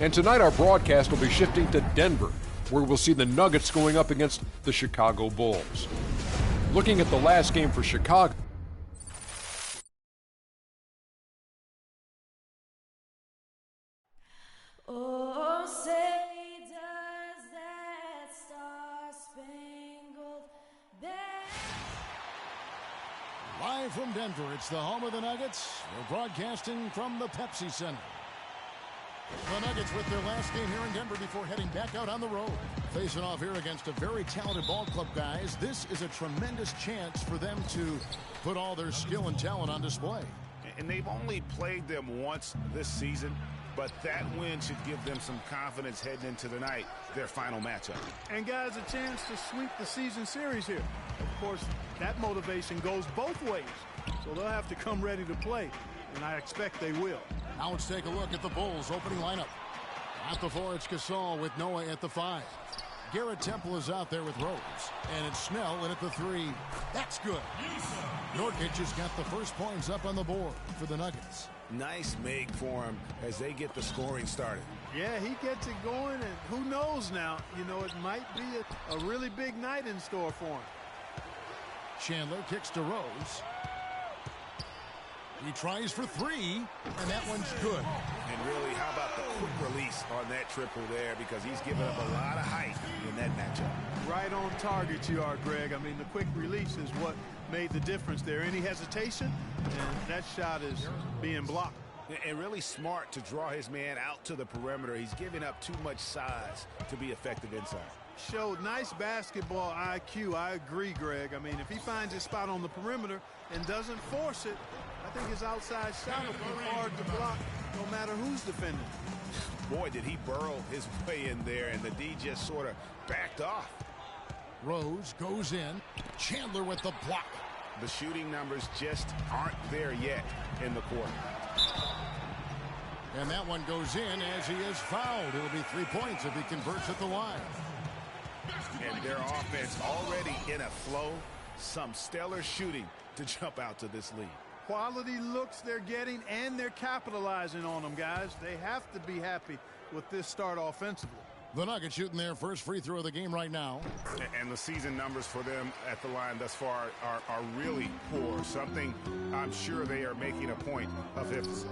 And tonight our broadcast will be shifting to Denver, where we'll see the Nuggets going up against the Chicago Bulls. Looking at the last game for Chicago. Oh, say does that star-spangled banner. Live from Denver, it's the home of the Nuggets. We're broadcasting from the Pepsi Center. The Nuggets with their last game here in Denver before heading back out on the road. Facing off here against a very talented ball club, guys. This is a tremendous chance for them to put all their skill and talent on display. And they've only played them once this season, but that win should give them some confidence heading into tonight, their final matchup. And guys, a chance to sweep the season series here. Of course, that motivation goes both ways, so they'll have to come ready to play, and I expect they will. Now let's take a look at the Bulls' opening lineup. At the 4, it's Gasol with Noah at the 5. Garrett Temple is out there with Rose. And it's Snell in at the 3. That's good. Nurkic has got the first points up on the board for the Nuggets. Nice make for him as they get the scoring started. Yeah, he gets it going, and who knows now, you know, it might be a really big night in store for him. Chandler kicks to Rose. He tries for 3, and that one's good. And really, how about the quick release on that triple there, because he's given up a lot of height in that matchup. Right on target you are, Greg. I mean, the quick release is what made the difference there. Any hesitation, and that shot is being blocked. And really smart to draw his man out to the perimeter. He's giving up too much size to be effective inside. Showed nice basketball IQ. I agree, Greg. I mean, if he finds his spot on the perimeter and doesn't force it, I think his outside shot will be hard to block no matter who's defending. Boy, did he burrow his way in there, and the D just sort of backed off. Rose goes in. Chandler with the block. The shooting numbers just aren't there yet in the quarter. And that one goes in as he is fouled. It'll be 3 points if he converts at the line. And their offense already in a flow. Some stellar shooting to jump out to this lead. Quality looks they're getting, and they're capitalizing on them, guys. They have to be happy with this start offensively. The Nuggets shooting their first free throw of the game right now. And the season numbers for them at the line thus far are really poor. Something I'm sure they are making a point of emphasis.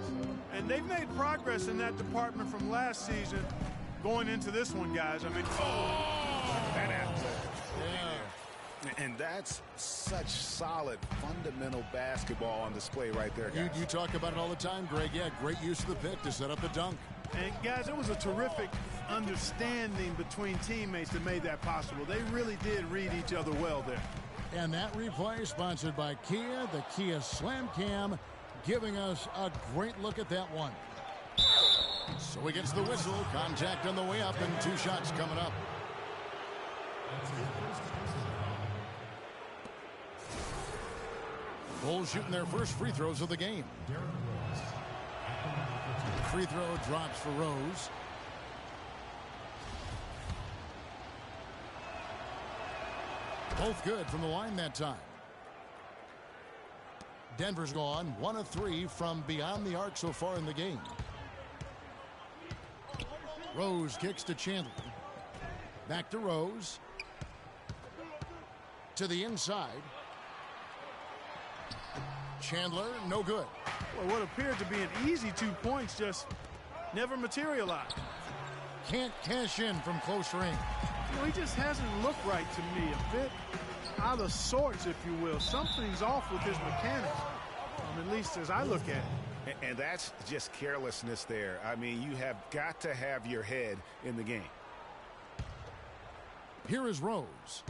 And they've made progress in that department from last season going into this one, guys. I mean, that happened. Yeah. And that's such solid, fundamental basketball on display right there, guys. You talk about it all the time, Greg. Yeah, great use of the pick to set up the dunk. And, guys, it was a terrific understanding between teammates that made that possible. They really did read each other well there. And that replay sponsored by Kia, the Kia Slam Cam, giving us a great look at that one. So he gets the whistle. Contact on the way up, and 2 shots coming up. Bulls shooting their first free throws of the game. Free throw drops for Rose. Both good from the line that time. Denver's gone 1 of 3 from beyond the arc so far in the game. Rose kicks to Chandler. Back to Rose. To the inside. Chandler, no good. Well, what appeared to be an easy 2 points just never materialized. Can't cash in from close range. You know, he just hasn't looked right to me. A bit out of sorts, if you will. Something's off with his mechanics, at least as I look at it. And that's just carelessness there. I mean, you have got to have your head in the game. Here is Rose.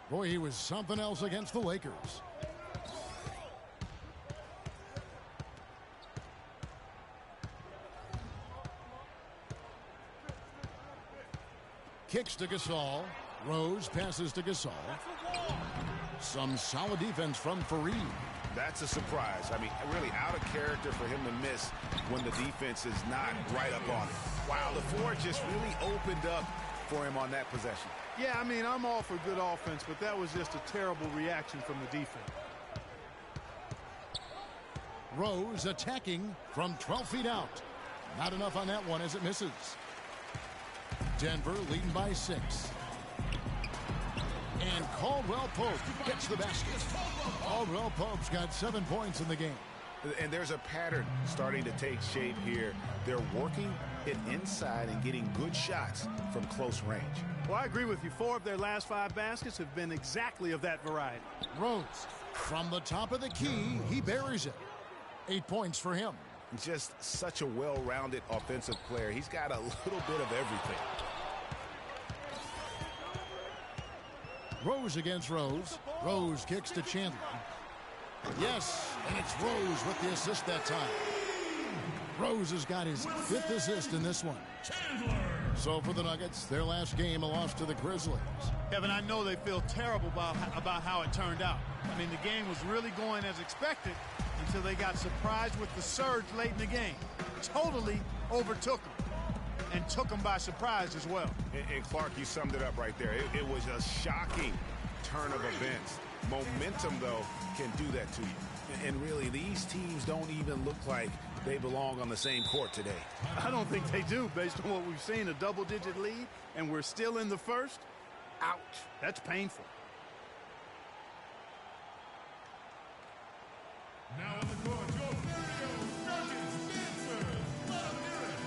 Boy, he was something else against the Lakers. Kicks to Gasol. Rose passes to Gasol. Some solid defense from Fareed. That's a surprise. I mean, really out of character for him to miss when the defense is not right up on him. Wow, the floor just really opened up for him on that possession. Yeah, I mean, I'm all for good offense, but that was just a terrible reaction from the defense. Rose attacking from 12 feet out. Not enough on that one as it misses. Denver leading by 6. And Caldwell Pope gets the basket. Caldwell Pope's got 7 points in the game. And there's a pattern starting to take shape here. They're working it inside and getting good shots from close range. Well, I agree with you. 4 of their last 5 baskets have been exactly of that variety. Rose, from the top of the key, he buries it. 8 points for him. Just such a well-rounded offensive player. He's got a little bit of everything. Rose against Rose. Rose kicks to Chandler. Yes, and it's Rose with the assist that time. Rose has got his 5th assist in this one. So for the Nuggets, their last game, a loss to the Grizzlies. Kevin, I know they feel terrible about how it turned out. I mean, the game was really going as expected until they got surprised with the surge late in the game. Totally overtook them and took them by surprise as well. And Clark, you summed it up right there. It was a shocking turn of events. Momentum, though, can do that to you. And really, these teams don't even look like they belong on the same court today. I don't think they do, based on what we've seen, a double-digit lead, and we're still in the first. Ouch. That's painful. Now on the court, your Nuggets, Desmond. Let him hear it.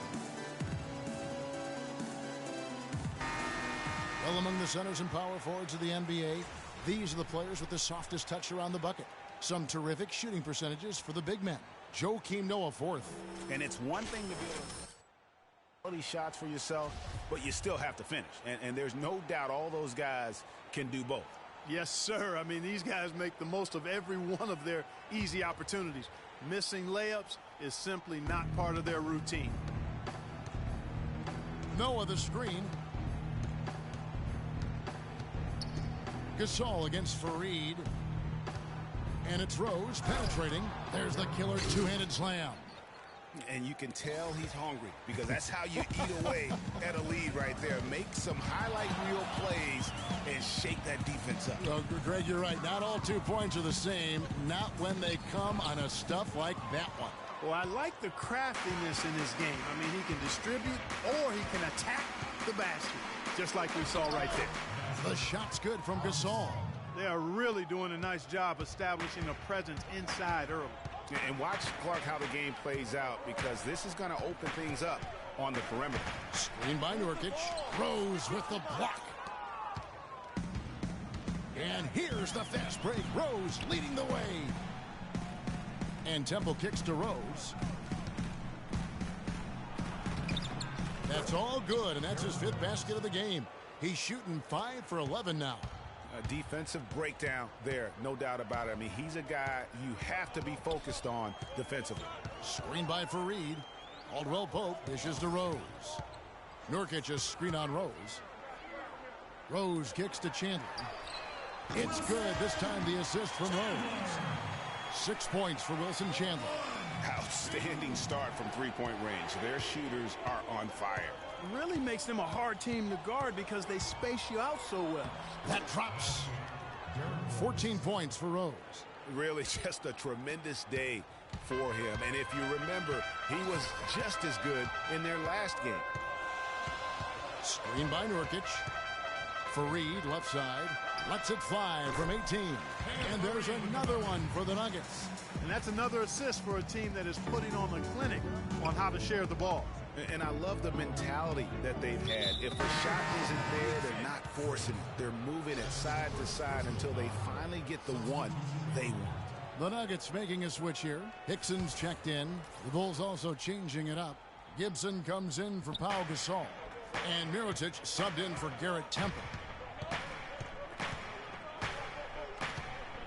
Well, among the centers and power forwards of the NBA, these are the players with the softest touch around the bucket. Some terrific shooting percentages for the big men. Joakim Noah 4th. And it's one thing to be able to quality shots for yourself, but you still have to finish. And there's no doubt all those guys can do both. Yes, sir. I mean, these guys make the most of every one of their easy opportunities. Missing layups is simply not part of their routine. Noah the screen. Gasol against Fareed. And it's Rose penetrating. There's the killer two-handed slam. And you can tell he's hungry because that's how you eat away at a lead right there. Make some highlight reel plays and shake that defense up. Well, Greg, you're right. Not all 2 points are the same. Not when they come on a stuff like that one. Well, I like the craftiness in his game. I mean, he can distribute or he can attack the basket, just like we saw right there. The shot's good from Gasol. They are really doing a nice job establishing a presence inside early. And watch, Clark, how the game plays out because this is going to open things up on the perimeter. Screen by Nurkic. Rose with the block. And here's the fast break. Rose leading the way. And Temple kicks to Rose. That's all good, and that's his 5th basket of the game. He's shooting 5 for 11 now. A defensive breakdown there, no doubt about it. I mean, he's a guy you have to be focused on defensively. Screen by Fareed. Caldwell Pope dishes to Rose. Nurkic a screen on Rose. Rose kicks to Chandler. It's good. This time the assist from Rose. 6 points for Wilson Chandler. Outstanding start from three-point range. Their shooters are on fire. Really makes them a hard team to guard because they space you out so well. That drops. 14 points for Rose. Really just a tremendous day for him. And if you remember, he was just as good in their last game. Screen by Nurkic. Fareed left side. Lets it fly from 18. And there's another one for the Nuggets. And that's another assist for a team that is putting on the clinic on how to share the ball. And I love the mentality that they've had. If a shot isn't there, they're not forcing it. They're moving it side to side until they finally get the one they want. The Nuggets making a switch here. Hickson's checked in. The Bulls also changing it up. Gibson comes in for Pau Gasol. And Mirotic subbed in for Garrett Temple.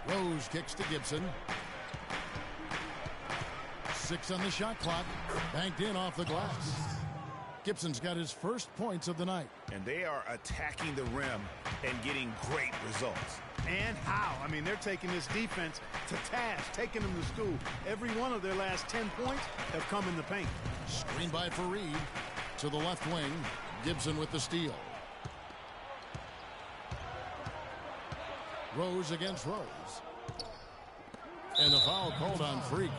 Rose kicks to Gibson. 6 on the shot clock. Banked in off the glass. Gibson's got his first points of the night. And they are attacking the rim and getting great results. And how? I mean, they're taking this defense to task, taking them to school. Every one of their last 10 points have come in the paint. Screen by Fareed to the left wing. Gibson with the steal. Rose against Rose. And the foul called on Freak.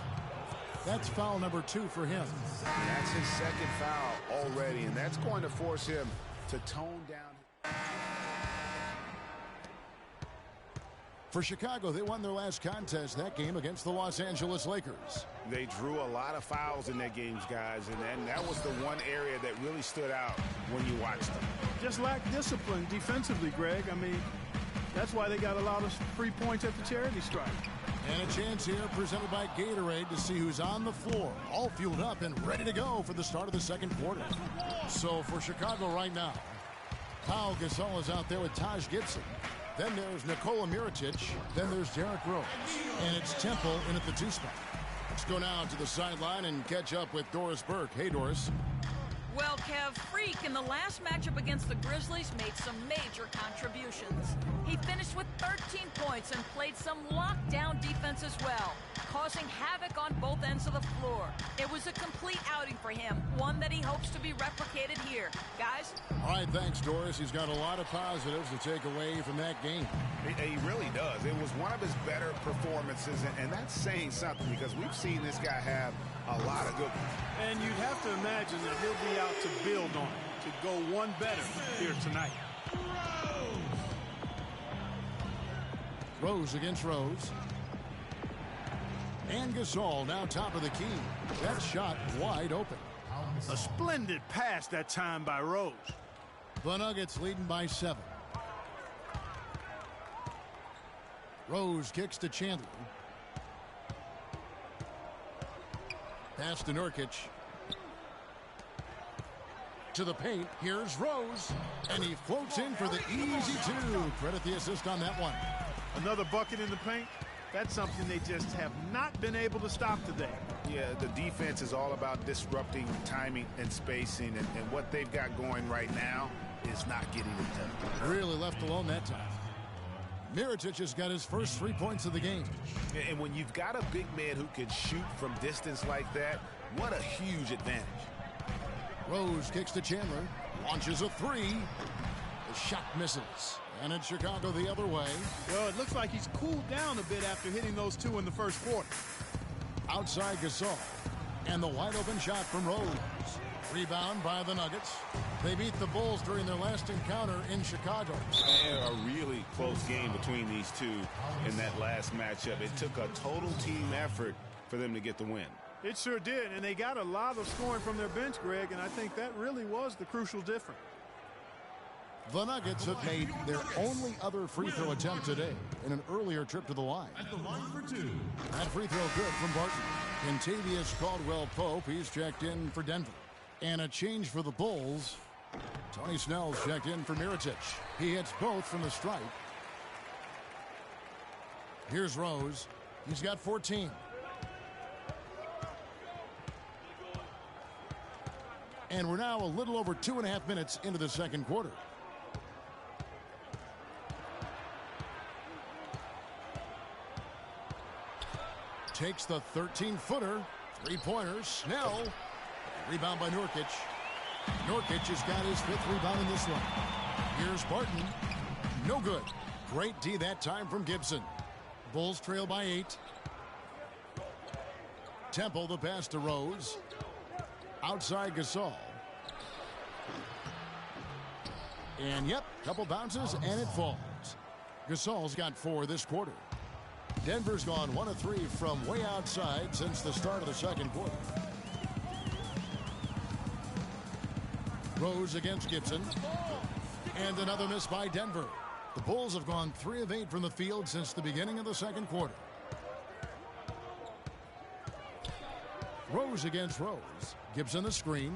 That's foul number 2 for him. And that's his second foul already, and that's going to force him to tone down. For Chicago, they won their last contest, that game against the Los Angeles Lakers. They drew a lot of fouls in their games, guys, and that was the one area that really stood out when you watched them. Just lacked discipline defensively, Greg. I mean, that's why they got a lot of free points at the charity stripe. And a chance here presented by Gatorade to see who's on the floor, all fueled up and ready to go for the start of the second quarter. So for Chicago right now, Pau Gasol is out there with Taj Gibson. Then there's Nikola Mirotic. Then there's Derrick Rose. And it's Temple in at the 2 spot. Let's go now to the sideline and catch up with Doris Burke. Hey, Doris. Well, Kev, Freak in the last matchup against the Grizzlies made some major contributions. He finished with 13 points and played some lockdown defense as well, causing havoc on both ends of the floor. It was a complete outing for him, one that he hopes to be replicated here. Guys? All right, thanks, Doris. He's got a lot of positives to take away from that game. He really does. It was one of his better performances, and that's saying something because we've seen this guy have a lot of good ones. And you'd have to imagine that he'll be out to build on it, to go one better here tonight. Rose against Rose. And Gasol now top of the key. That shot wide open. A splendid pass that time by Rose. The Nuggets leading by 7. Rose kicks to Chandler. Pass to Nurkic. To the paint. Here's Rose. And he floats in for the easy 2. Credit the assist on that one. Another bucket in the paint. That's something they just have not been able to stop today. Yeah, the defense is all about disrupting timing and spacing, and what they've got going right now is not getting it done. Really left alone that time. Mirotic has got his first 3 points of the game. And when you've got a big man who can shoot from distance like that, what a huge advantage. Rose kicks to Chandler. Launches a 3. The shot misses. And it's Chicago the other way. Well, it looks like he's cooled down a bit after hitting those 2 in the first quarter. Outside Gasol. And the wide open shot from Rose. Rebound by the Nuggets. They beat the Bulls during their last encounter in Chicago. A really close game between these two in that last matchup. It took a total team effort for them to get the win. It sure did, and they got a lot of scoring from their bench, Greg, and I think that really was the crucial difference. The Nuggets have made their only other free throw attempt today in an earlier trip to the line. At the line for 2. That free throw good from Barton. Kentavious Caldwell-Pope, he's checked in for Denver. And a change for the Bulls. Tony Snell's checked in for Mirotic. He hits both from the stripe. Here's Rose. He's got 14. And we're now a little over 2.5 minutes into the second quarter. Takes the 13-footer. 3-pointers. Snell. Rebound by Nurkic. Nurkic has got his 5th rebound in this one. Here's Barton. No good. Great D that time from Gibson. Bulls trail by 8. Temple the pass to Rose. Outside Gasol. And yep, couple bounces and it falls. Gasol's got 4 this quarter. Denver's gone 1 of 3 from way outside since the start of the second quarter. Rose against Gibson. And another miss by Denver. The Bulls have gone 3 of 8 from the field since the beginning of the second quarter. Rose against Rose. Gibson the screen.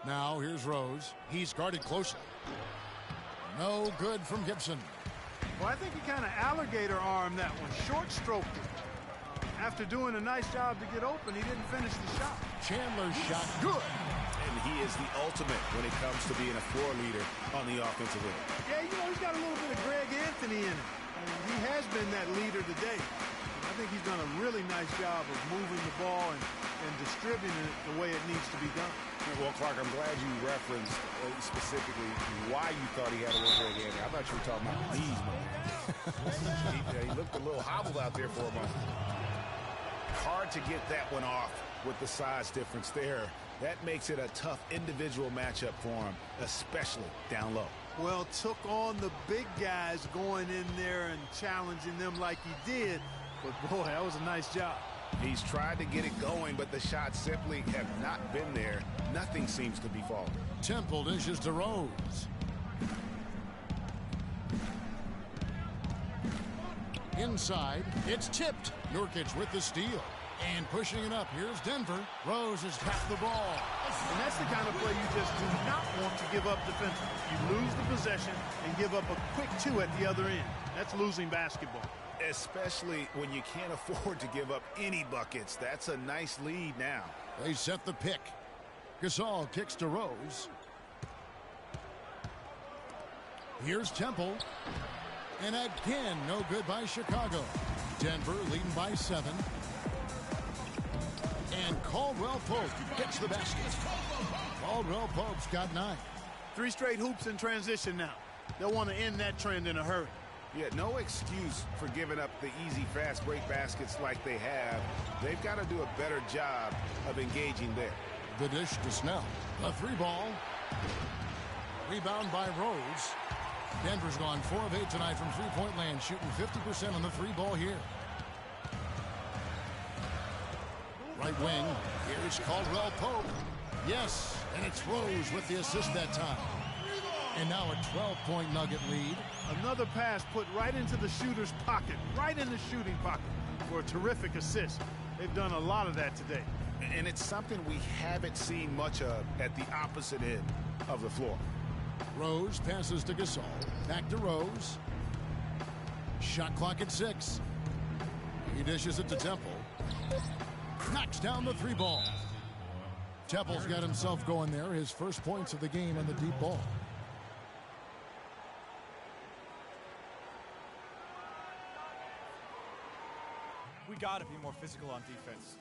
Now here's Rose. He's guarded closely. No good from Gibson. Well, I think he kind of alligator armed that one. Short stroked it. After doing a nice job to get open, he didn't finish the shot. Chandler's shot good. And he is the ultimate when it comes to being a floor leader on the offensive end. Yeah, you know, he's got a little bit of Greg Anthony in him. I mean, he has been that leader today. I think he's done a really nice job of moving the ball and distributing it the way it needs to be done. Well, Clark, I'm glad you referenced specifically why you thought he had a little Greg Anthony. I thought you were talking about knees, man. he looked a little hobbled out there for a moment. Hard to get that one off with the size difference there That makes it a tough individual matchup for him, especially down low. Well, took on the big guys going in there and challenging them like he did. But, boy, that was a nice job. He's tried to get it going, but the shots simply have not been there. Nothing seems to be falling. Temple dishes to Rose. Inside, it's tipped. Nurkic with the steal. And pushing it up, here's Denver. Rose has got the ball. And that's the kind of play you just do not want to give up defensively. You lose the possession and give up a quick two at the other end. That's losing basketball. Especially when you can't afford to give up any buckets. That's a nice lead now. They set the pick. Gasol kicks to Rose. Here's Temple. And again, no good by Chicago. Denver leading by 7. And Caldwell Pope gets the basket. Caldwell Pope's got 9. 3 straight hoops in transition now. They'll want to end that trend in a hurry. Yeah, no excuse for giving up the easy, fast break baskets like they have. They've got to do a better job of engaging there. The dish to Snell. A 3-ball. Rebound by Rose. Denver's gone 4 of 8 tonight from three-point land, shooting 50% on the 3-ball here. Right wing. Here's Caldwell Pope. Yes, and it's Rose with the assist that time. And now a 12-point Nugget lead. Another pass put right into the shooter's pocket, right in the shooting pocket for a terrific assist. They've done a lot of that today. And it's something we haven't seen much of at the opposite end of the floor. Rose passes to Gasol. Back to Rose. Shot clock at 6. He dishes it to Temple. Knocks down the 3-ball. Temple's got himself going there. His first points of the game on the deep ball. We got to be more physical on defense.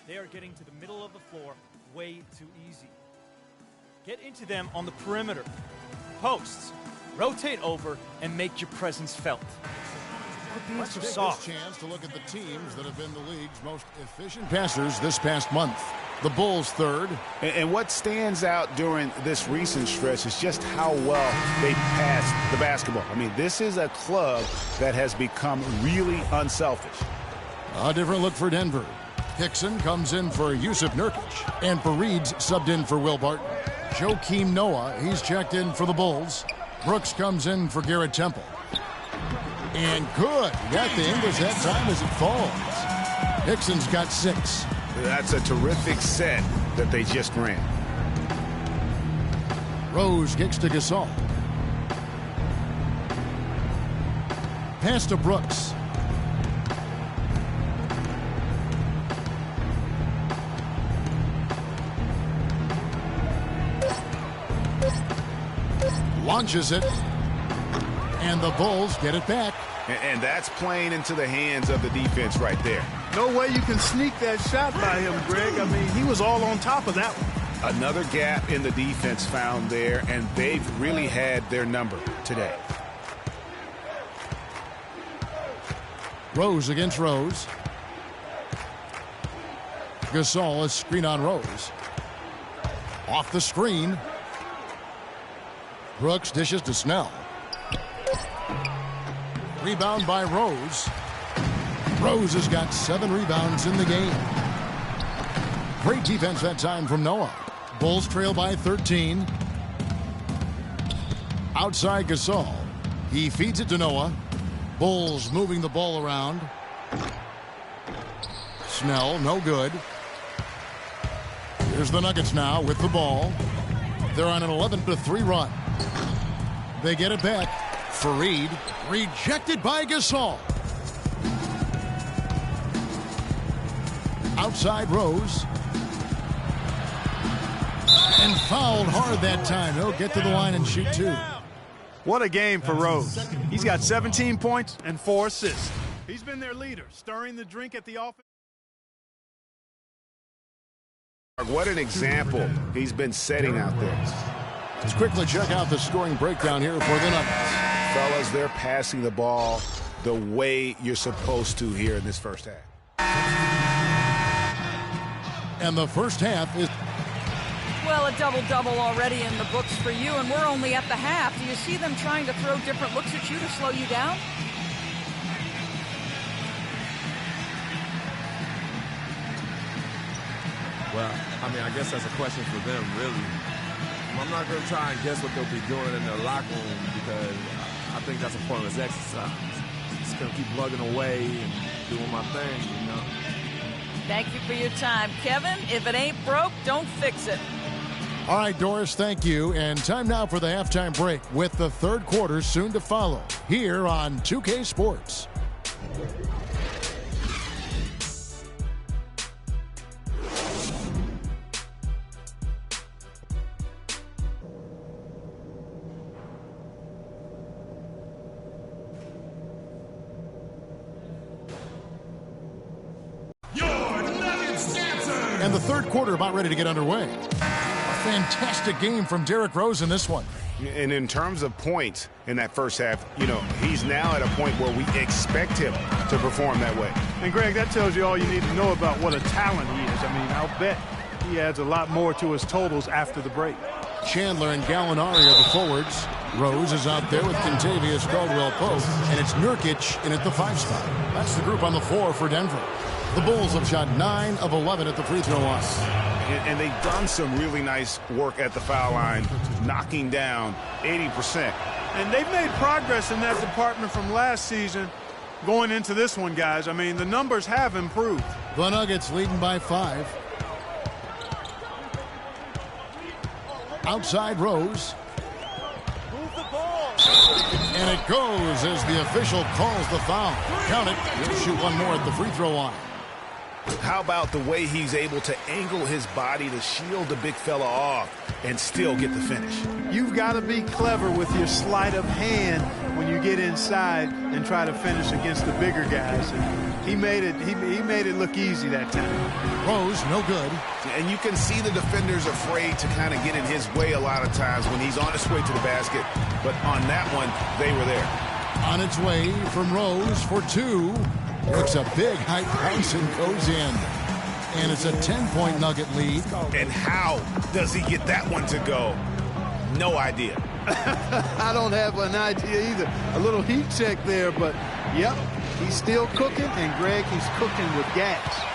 They are getting to the middle of the floor way too easy. Get into them on the perimeter. Posts. Rotate over and make your presence felt. Let's take this chance to look at the teams that have been the league's most efficient passers this past month. The Bulls 3rd. And what stands out during this recent stretch is just how well they pass the basketball. I mean, this is a club that has become really unselfish. A different look for Denver. Hickson comes in for Yusuf Nurkic, and Fareed's subbed in for Will Barton. Joakim Noah, he's checked in for the Bulls. Brooks comes in for Garrett Temple. And good. Got the English that time as it falls. Hickson's got 6. That's a terrific set that they just ran. Rose kicks to Gasol. Pass to Brooks. Launches it. And the Bulls get it back. And that's playing into the hands of the defense right there. No way you can sneak that shot by him, Greg. I mean, he was all on top of that one. Another gap in the defense found there, and they've really had their number today. Rose against Rose. Gasol is screen on Rose. Off the screen. Brooks dishes to Snell. Rebound by Rose. Rose has got 7 rebounds in the game. Great defense that time from Noah. Bulls trail by 13. Outside Gasol. He feeds it to Noah. Bulls moving the ball around. Snell, no good. Here's the Nuggets now with the ball. They're on an 11-3 run. They get it back. Fareed rejected by Gasol. Outside Rose. And fouled hard that time. He'll get to the line and shoot 2. What a game for Rose. He's got 17 points and 4 assists. He's been their leader, stirring the drink at the offense. What an example he's been setting out there. Let's quickly check out the scoring breakdown here for the Nuggets. Fellas, they're passing the ball the way you're supposed to here in this first half. And the first half is Well, a double-double already in the books for you, and we're only at the half. Do you see them trying to throw different looks at you to slow you down? Well, I mean, I guess that's a question for them, really. I'm not going to try and guess what they'll be doing in their locker room because I think that's a pointless exercise. Just going to keep plugging away and doing my thing, you know. Thank you for your time, Kevin. If it ain't broke, don't fix it. All right, Doris, thank you. And time now for the halftime break with the third quarter soon to follow here on 2K Sports. And the third quarter about ready to get underway. A fantastic game from Derrick Rose in this one. And in terms of points in that first half, you know, he's now at a point where we expect him to perform that way. And, Greg, that tells you all you need to know about what a talent he is. I mean, I'll bet he adds a lot more to his totals after the break. Chandler and Gallinari are the forwards. Rose is out there with Contavious Caldwell-Pope, and it's Nurkic in at the 5 spot. That's the group on the floor for Denver. The Bulls have shot 9 of 11 at the free throw line. And they've done some really nice work at the foul line, knocking down 80%. And they've made progress in that department from last season going into this one, guys. I mean, the numbers have improved. The Nuggets leading by 5. Outside Rose. Move the ball. And it goes as the official calls the foul. Count it. He'll shoot one more at the free throw line. How about the way he's able to angle his body to shield the big fella off and still get the finish? You've got to be clever with your sleight of hand when you get inside and try to finish against the bigger guys. And he made it look easy that time. Rose, no good. And you can see the defenders afraid to kind of get in his way a lot of times when he's on his way to the basket. But on that one, they were there. On its way from Rose for 2. Looks a big high bounce and goes in. And it's a 10-point Nugget lead. And how does he get that one to go? No idea. I don't have an idea either. A little heat check there, but yep, he's still cooking. And Greg, he's cooking with gas.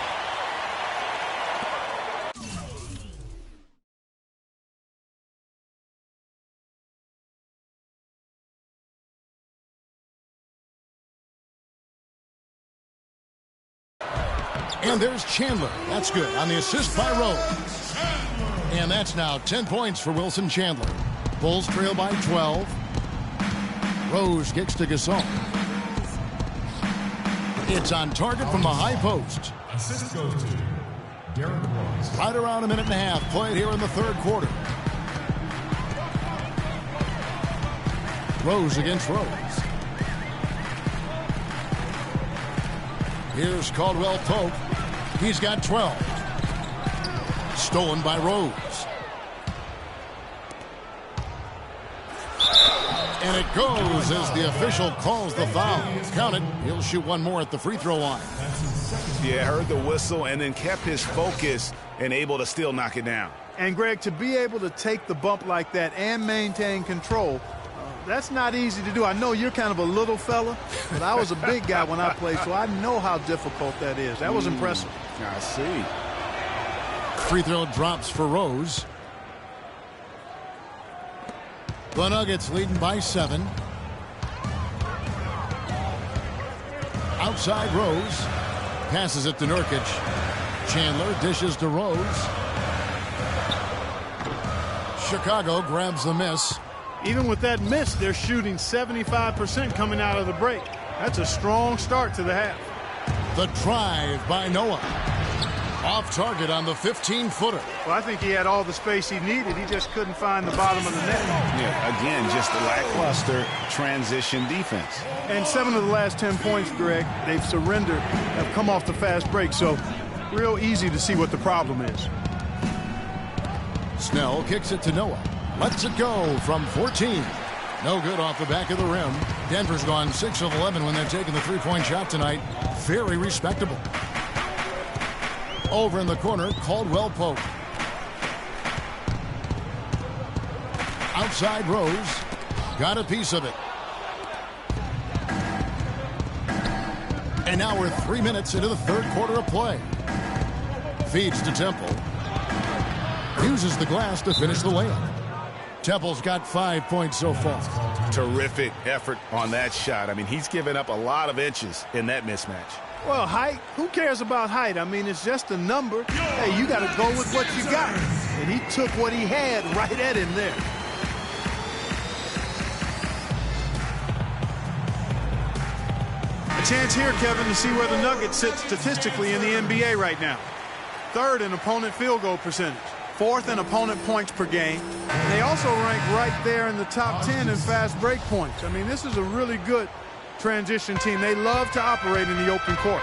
And there's Chandler. That's good on the assist by Rose. And that's now 10 points for Wilson Chandler. Bulls trail by 12. Rose kicks to Gasol. It's on target from the high post. Assist goes to Derrick Rose. Right around a minute and a half played here in the third quarter. Rose against Rose. Here's Caldwell-Pope. He's got 12. Stolen by Rose. And it goes as the official calls the foul. Count it. He'll shoot one more at the free throw line. Yeah, heard the whistle and then kept his focus and able to still knock it down. And, Greg, to be able to take the bump like that and maintain control, that's not easy to do. I know you're kind of a little fella, but I was a big guy when I played, so I know how difficult that is. That was impressive. I see. Free throw drops for Rose. The Nuggets leading by 7. Outside Rose. Passes it to Nurkic. Chandler dishes to Rose. Chicago grabs the miss. Even with that miss, they're shooting 75% coming out of the break. That's a strong start to the half. The drive by Noah. Off target on the 15-footer. Well, I think he had all the space he needed. He just couldn't find the bottom of the net. Yeah, again, just a lackluster transition defense. And 7 of the last 10 points, Greg, they've surrendered, have come off the fast break. So real easy to see what the problem is. Snell kicks it to Noah. Lets it go from 14. No good off the back of the rim. Denver's gone 6 of 11 when they're taking the three-point shot tonight. Very respectable. Over in the corner, Caldwell-Pope. Outside Rose. Got a piece of it. And now we're 3 minutes into the third quarter of play. Feeds to Temple. Uses the glass to finish the layup. Temple's got 5 points so far. Terrific effort on that shot. I mean, he's given up a lot of inches in that mismatch. Well, height, who cares about height? I mean, it's just a number. Hey, you got to go with what you got. And he took what he had right at him there. A chance here, Kevin, to see where the Nuggets sit statistically in the NBA right now. Third in opponent field goal percentage. Fourth in opponent points per game. And they also rank right there in the top 10 in fast break points. I mean, this is a really good transition team. They love to operate in the open court.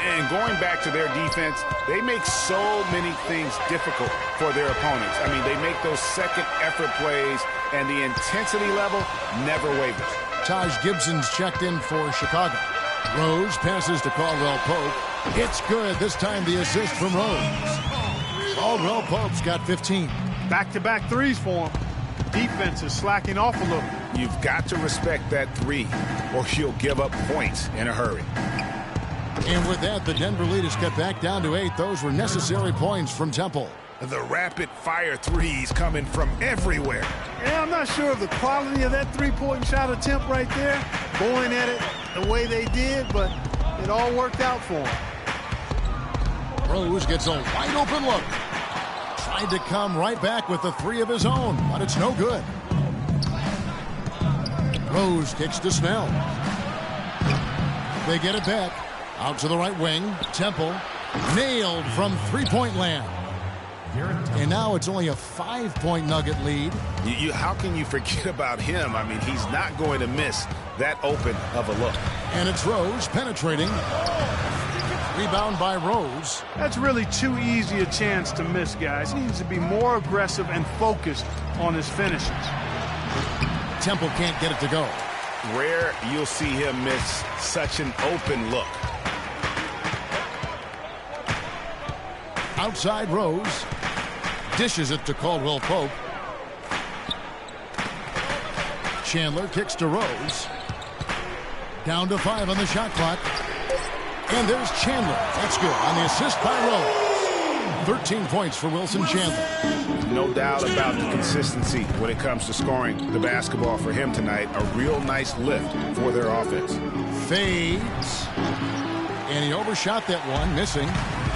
And going back to their defense, they make so many things difficult for their opponents. I mean, they make those second effort plays, and the intensity level never wavers. Taj Gibson's checked in for Chicago. Rose passes to Caldwell Pope. It's good. This time the assist from Rose. Caldwell Pope's got 15. Back-to-back threes for him. Defense is slacking off a little. You've got to respect that three, or you'll give up points in a hurry. And with that, the Denver lead is cut back down to 8. Those were necessary points from Temple. The rapid-fire threes coming from everywhere. Yeah, I'm not sure of the quality of that three-point shot attempt right there, going at it the way they did, but it all worked out for him. Rose gets a wide-open look. Tried to come right back with the three of his own, but it's no good. Rose kicks to Snell. They get it back. Out to the right wing. Temple nailed from three-point land. And now it's only a 5-point Nugget lead. How can you forget about him? I mean, he's not going to miss that open of a look. And it's Rose penetrating. Rebound by Rose. That's really too easy a chance to miss, guys. He needs to be more aggressive and focused on his finishes. Temple can't get it to go. Rare you'll see him miss such an open look. Outside Rose. Dishes it to Caldwell Pope. Chandler kicks to Rose. Down to 5 on the shot clock. And there's Chandler. That's good on the assist by Rose. 13 points for Wilson Chandler. No doubt about the consistency when it comes to scoring the basketball for him tonight. A real nice lift for their offense. Fades. And he overshot that one, missing.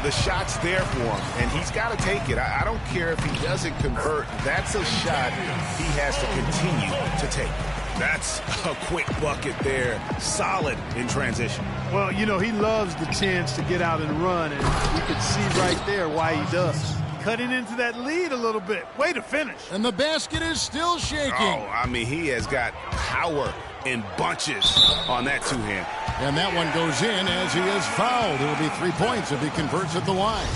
The shot's there for him, and he's got to take it. I don't care if he doesn't convert. That's a shot he has to continue to take. That's a quick bucket there. Solid in transition. Well, you know, he loves the chance to get out and run, and you can see right there why he does. Cutting into that lead a little bit. Way to finish. And the basket is still shaking. Oh, I mean, he has got power in bunches on that two-hand. And that one goes in as he is fouled. It'll be 3 points if he converts at the line.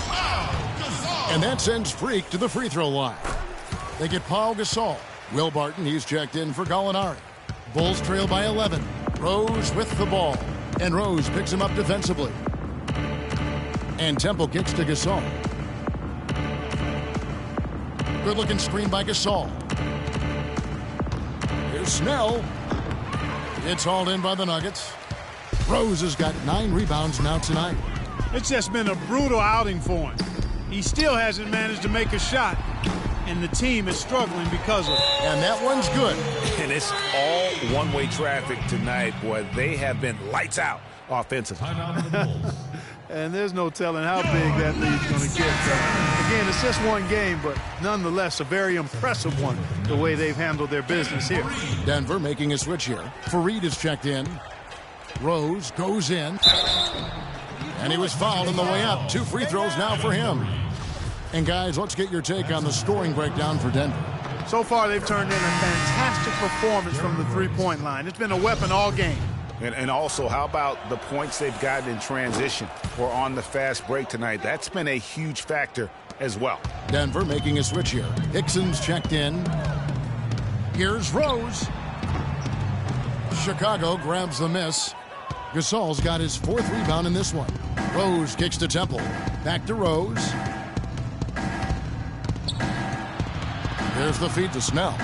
And that sends Freak to the free throw line. They get Paul Gasol. Will Barton, he's checked in for Gallinari. Bulls trail by 11. Rose with the ball. And Rose picks him up defensively. And Temple kicks to Gasol. Good-looking screen by Gasol. Here's Snell. It's hauled in by the Nuggets. Rose has got 9 rebounds now tonight. It's just been a brutal outing for him. He still hasn't managed to make a shot, and the team is struggling because of it. And that one's good. And it's all one-way traffic tonight. Boy, they have been lights out offensively. And there's no telling how big that lead's going to get. Again, it's just one game, but nonetheless a very impressive one, the way they've handled their business here. Denver making a switch here. Fareed is checked in. Rose goes in. And he was fouled on the way up. 2 free throws now for him. And guys, let's get your take on the scoring breakdown for Denver. So far, they've turned in a fantastic performance from the three-point line. It's been a weapon all game. And also, how about the points they've gotten in transition or on the fast break tonight? That's been a huge factor as well. Denver making a switch here. Hickson's checked in. Here's Rose. Chicago grabs the miss. Gasol's got his 4th rebound in this one. Rose kicks to Temple. Back to Rose. There's the feed to Snell.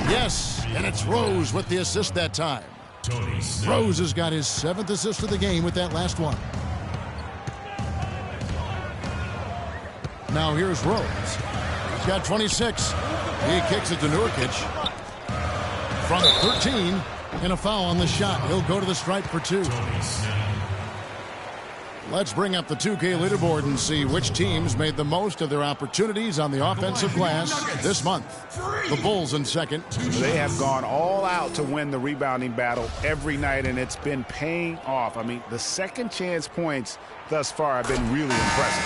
Yes, and it's Rose with the assist that time. Rose has got his 7th assist of the game with that last one. Now here's Rose. He's got 26. He kicks it to Nurkic. From 13, and a foul on the shot. He'll go to the stripe for 2. Let's bring up the 2K leaderboard and see which teams made the most of their opportunities on the offensive glass this month. The Bulls in second. They have gone all out to win the rebounding battle every night, and it's been paying off. I mean, the second chance points thus far have been really impressive.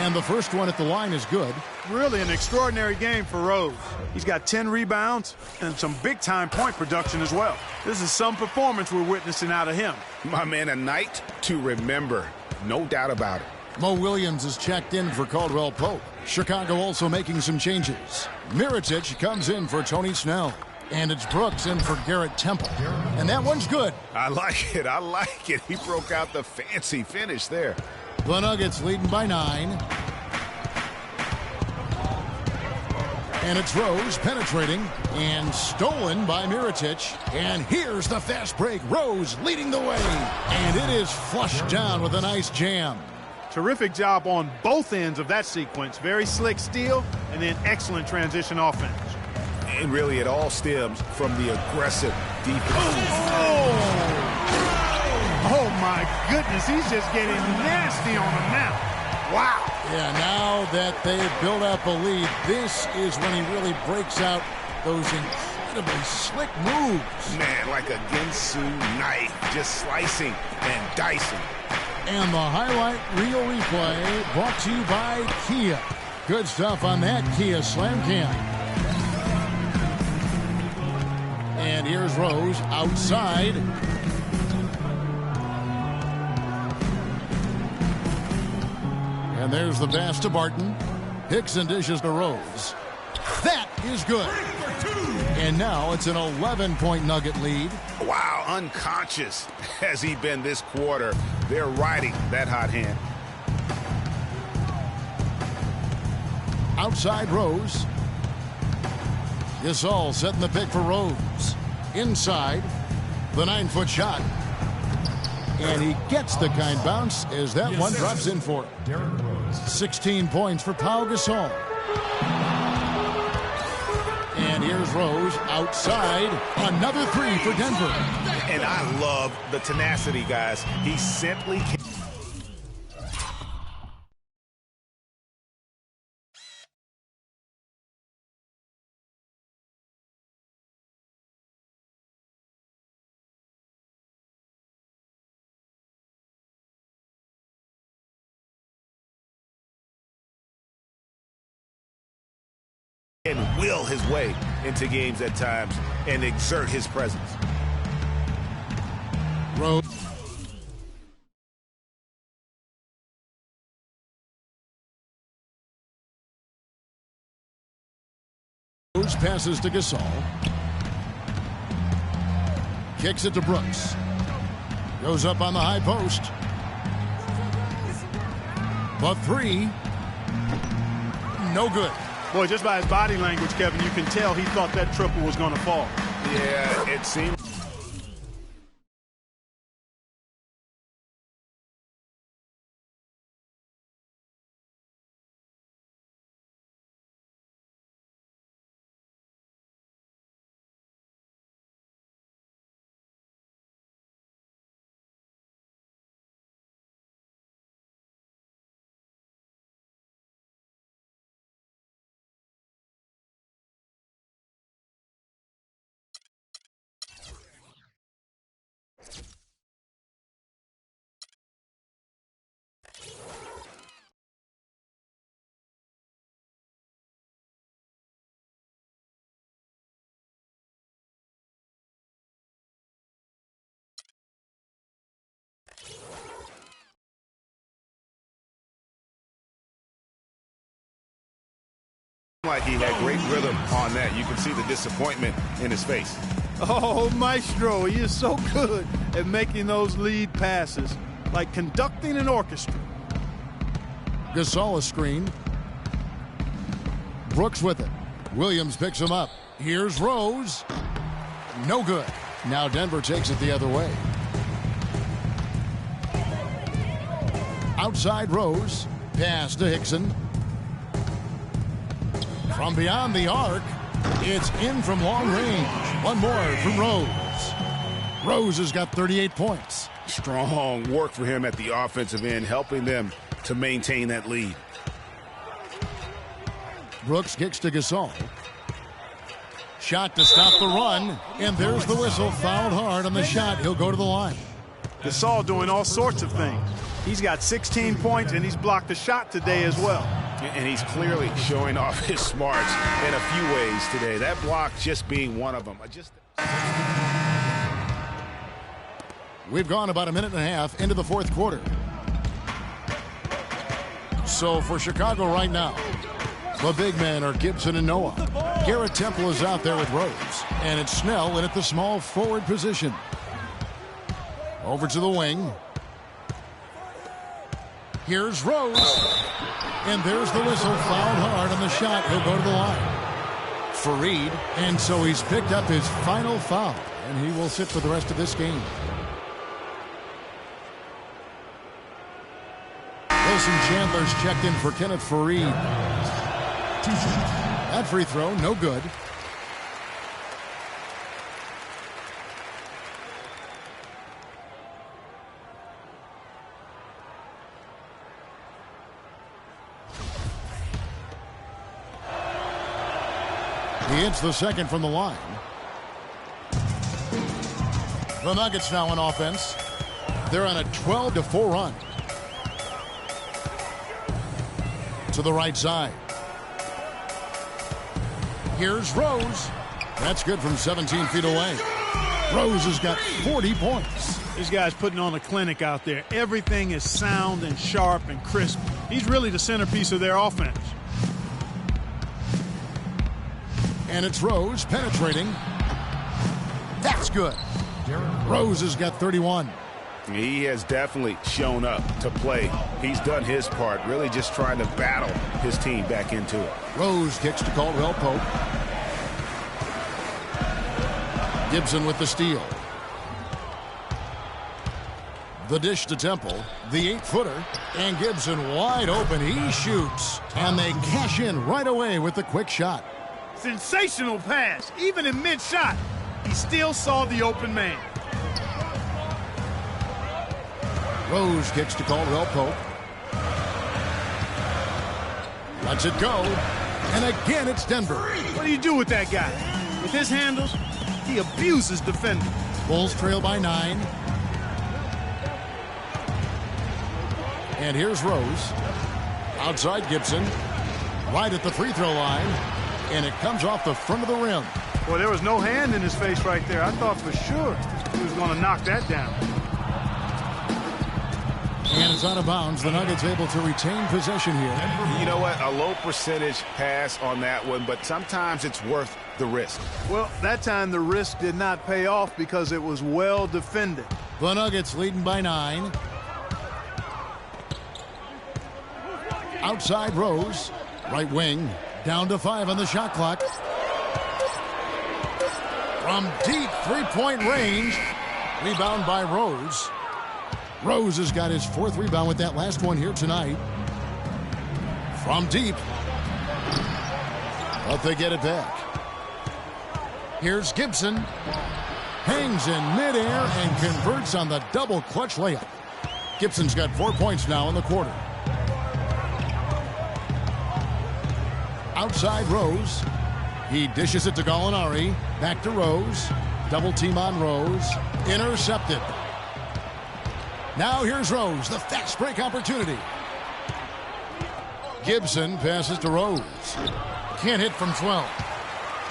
And the first one at the line is good. Really an extraordinary game for Rose. He's got 10 rebounds and some big-time point production as well. This is some performance we're witnessing out of him. My man, a night to remember. No doubt about it. Mo Williams is checked in for Caldwell Pope. Chicago also making some changes. Mirotic comes in for Tony Snell. And it's Brooks in for Garrett Temple. And that one's good. I like it. I like it. He broke out the fancy finish there. The Nuggets leading by 9. And it's Rose penetrating and stolen by Mirotic. And here's the fast break. Rose leading the way. And it is flushed down with a nice jam. Terrific job on both ends of that sequence. Very slick steal and then excellent transition offense. And really it all stems from the aggressive defense. Oh my goodness, he's just getting nasty on him now. Wow. Yeah, now that they've built up a lead, this is when he really breaks out those incredibly slick moves. Man, like a Ginsu knife, just slicing and dicing. And the highlight reel replay brought to you by Kia. Good stuff on that Kia Slam Cam. And here's Rose outside. And there's the pass to Barton. Hickson dishes to Rose. That is good. And now it's an 11-point Nugget lead. Wow, unconscious has he been this quarter. They're riding that hot hand. Outside Rose. Gasol setting the pick for Rose. Inside, the 9-foot shot. And he gets the kind bounce as that one drops in for him. 16 points for Pau Gasol. And here's Rose outside. Another 3 for Denver. And I love the tenacity, guys. He simply can't. And will his way into games at times and exert his presence. Rose passes to Gasol. Kicks it to Brooks. Goes up on the high post. The 3. No good. Boy, just by his body language, Kevin, you can tell he thought that triple was going to fall. Yeah, it seemed. Like he had great rhythm on that. You can see the disappointment in his face. Oh, Maestro, he is so good at making those lead passes, like conducting an orchestra. Gasol a screen. Brooks with it. Williams picks him up. Here's Rose. No good. Now Denver takes it the other way. Outside Rose. Pass to Hickson. From beyond the arc, it's in from long range. One more from Rose. Rose has got 38 points. Strong work for him at the offensive end, helping them to maintain that lead. Brooks kicks to Gasol. Shot to stop the run, and there's the whistle. Fouled hard on the shot. He'll go to the line. Gasol doing all sorts of things. He's got 16 points, and he's blocked a shot today as well. And he's clearly showing off his smarts in a few ways today. That block just being one of them. We've gone about a minute and a half into the fourth quarter. So for Chicago right now, the big men are Gibson and Noah. Garrett Temple is out there with Rose. And it's Snell in at the small forward position. Over to the wing. Here's Rose. And there's the whistle. Fouled hard on the shot. He'll go to the line. Fareed. And so he's picked up his final foul. And he will sit for the rest of this game. Wilson Chandler's checked in for Kenneth Fareed. That free throw, no good. He hits the second from the line. The Nuggets now on offense. They're on a 12-4 run. To the right side. Here's Rose. That's good from 17 feet away. Rose has got 40 points. This guy's putting on a clinic out there. Everything is sound and sharp and crisp. He's really the centerpiece of their offense. And it's Rose penetrating. That's good. Rose has got 31. He has definitely shown up to play. He's done his part, really just trying to battle his team back into it. Rose kicks to Caldwell Pope. Gibson with the steal. The dish to Temple. The 8-footer. And Gibson wide open. He shoots. And they cash in right away with the quick shot. Sensational pass. Even in mid-shot, he still saw the open man. Rose kicks to Caldwell Pope. Lets it go. And again, it's Denver. What do you do with that guy? With his handles, he abuses defenders. Bulls trail by 9. And here's Rose. Outside Gibson. Right at the free throw line. And it comes off the front of the rim. Well, there was no hand in his face right there. I thought for sure he was going to knock that down. And it's out of bounds. The Nuggets able to retain possession here. You know what? A low percentage pass on that one, but sometimes it's worth the risk. Well, that time the risk did not pay off because it was well defended. The Nuggets leading by 9. Outside Rose. Right wing. Down to 5 on the shot clock. From deep three-point range. Rebound by Rose. Rose has got his 4th rebound with that last one here tonight. From deep. But they get it back. Here's Gibson. Hangs in midair and converts on the double clutch layup. Gibson's got 4 points now in the quarter. Outside Rose. He dishes it to Gallinari. Back to Rose. Double team on Rose. Intercepted. Now here's Rose, the fast break opportunity. Gibson passes to Rose. Can't hit from 12.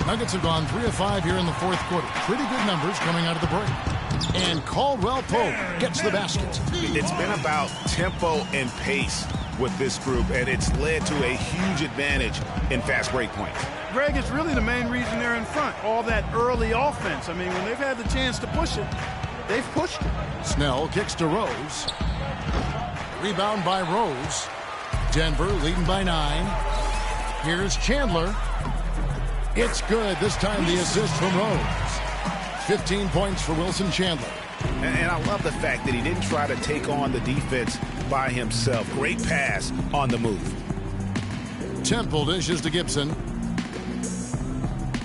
Nuggets have gone 3 of 5 here in the fourth quarter. Pretty good numbers coming out of the break. And Caldwell Pope gets the basket. It's been about tempo and pace with this group, and it's led to a huge advantage in fast break points. Greg, it's really the main reason they're in front. All that early offense. I mean, when they've had the chance to push it, they've pushed it. Snell kicks to Rose. Rebound by Rose. Denver leading by 9. Here's Chandler. It's good. This time the assist from Rose. 15 points for Wilson Chandler. And I love the fact that he didn't try to take on the defense by himself. Great pass on the move. Temple dishes to Gibson.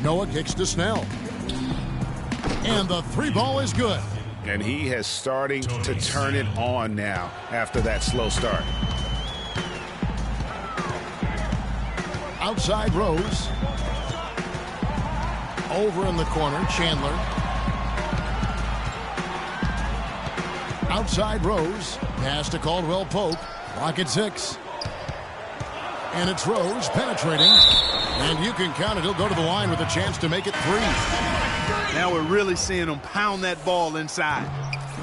Noah kicks to Snell. And the three ball is good. And he is starting to turn it on now after that slow start. Outside Rose. Over in the corner, Chandler. Outside Rose. Pass to Caldwell Pope. Clock at 6. And it's Rose penetrating. And you can count it. He'll go to the line with a chance to make it 3. Now we're really seeing them pound that ball inside.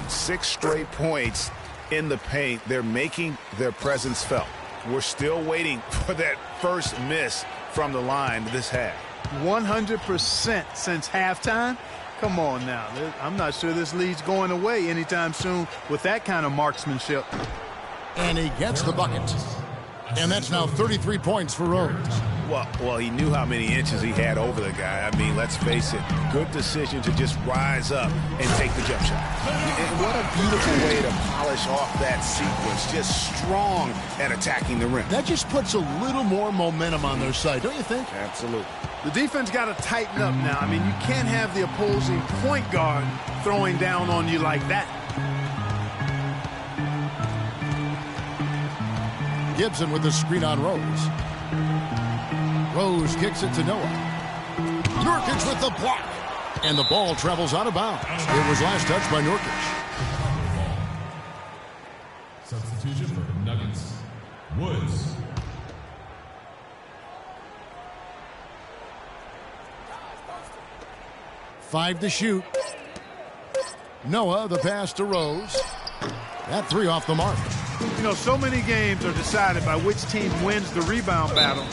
6 straight points in the paint. They're making their presence felt. We're still waiting for that first miss from the line this half. 100% since halftime. Come on now. I'm not sure this lead's going away anytime soon with that kind of marksmanship. And he gets the bucket. And that's now 33 points for Rose. Well, he knew how many inches he had over the guy. I mean, let's face it, good decision to just rise up and take the jump shot. And what a beautiful way to polish off that sequence. Just strong at attacking the rim. That just puts a little more momentum on their side, don't you think? Absolutely. The defense got to tighten up now. I mean, you can't have the opposing point guard throwing down on you like that. Gibson with the screen on Rose. Rose kicks it to Noah. Nurkic with the block. And the ball travels out of bounds. It was last touched by Nurkic. Substitution for Nuggets. Woods. Five to shoot. Noah, the pass to Rose. That 3 off the mark. You know, so many games are decided by which team wins the rebound battle.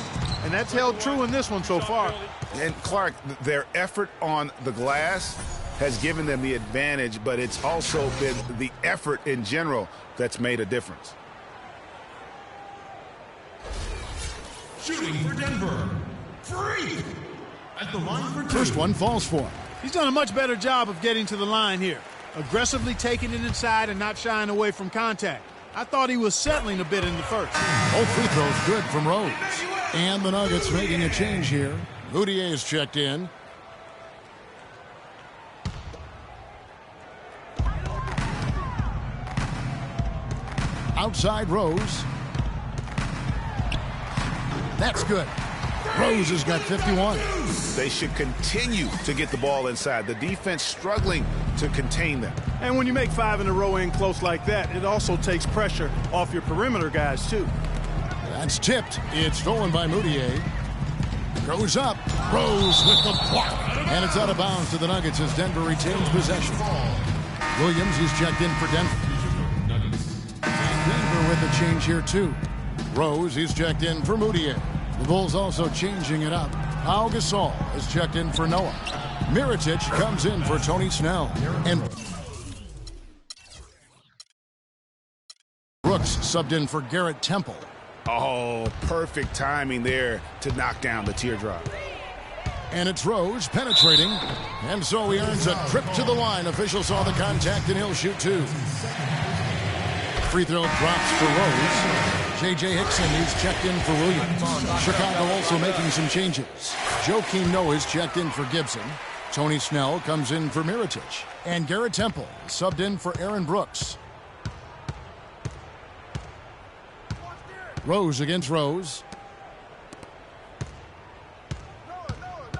And that's held true in this one so far. And Clark, their effort on the glass has given them the advantage, but it's also been the effort in general that's made a difference. Shooting for Denver. Free. At the line for 2. First one falls for him. He's done a much better job of getting to the line here. Aggressively taking it inside and not shying away from contact. I thought he was settling a bit in the first. Both free throws good from Rose. And the Nuggets making a change here. Moutier is checked in. Outside Rose. That's good. Rose has got 51. They should continue to get the ball inside. The defense struggling to contain them. And when you make 5 in a row in close like that, it also takes pressure off your perimeter guys, too. That's tipped. It's stolen by Moutier. Goes up. Rose with the block. And it's out of bounds to the Nuggets as Denver retains possession. Williams is checked in for Denver. Denver with a change here, too. Rose is checked in for Moutier. The Bulls also changing it up. Pau Gasol is checked in for Noah. Mirotic comes in for Tony Snell. And Brooks subbed in for Garrett Temple. Oh, perfect timing there to knock down the teardrop. And it's Rose penetrating. And so he earns a trip to the line. Official saw the contact and he'll shoot 2. Free throw drops for Rose. J.J. Hickson is checked in for Williams. Chicago also making some changes. Joakim Noah is checked in for Gibson. Tony Snell comes in for Mirotic. And Garrett Temple subbed in for Aaron Brooks. Rose against Rose.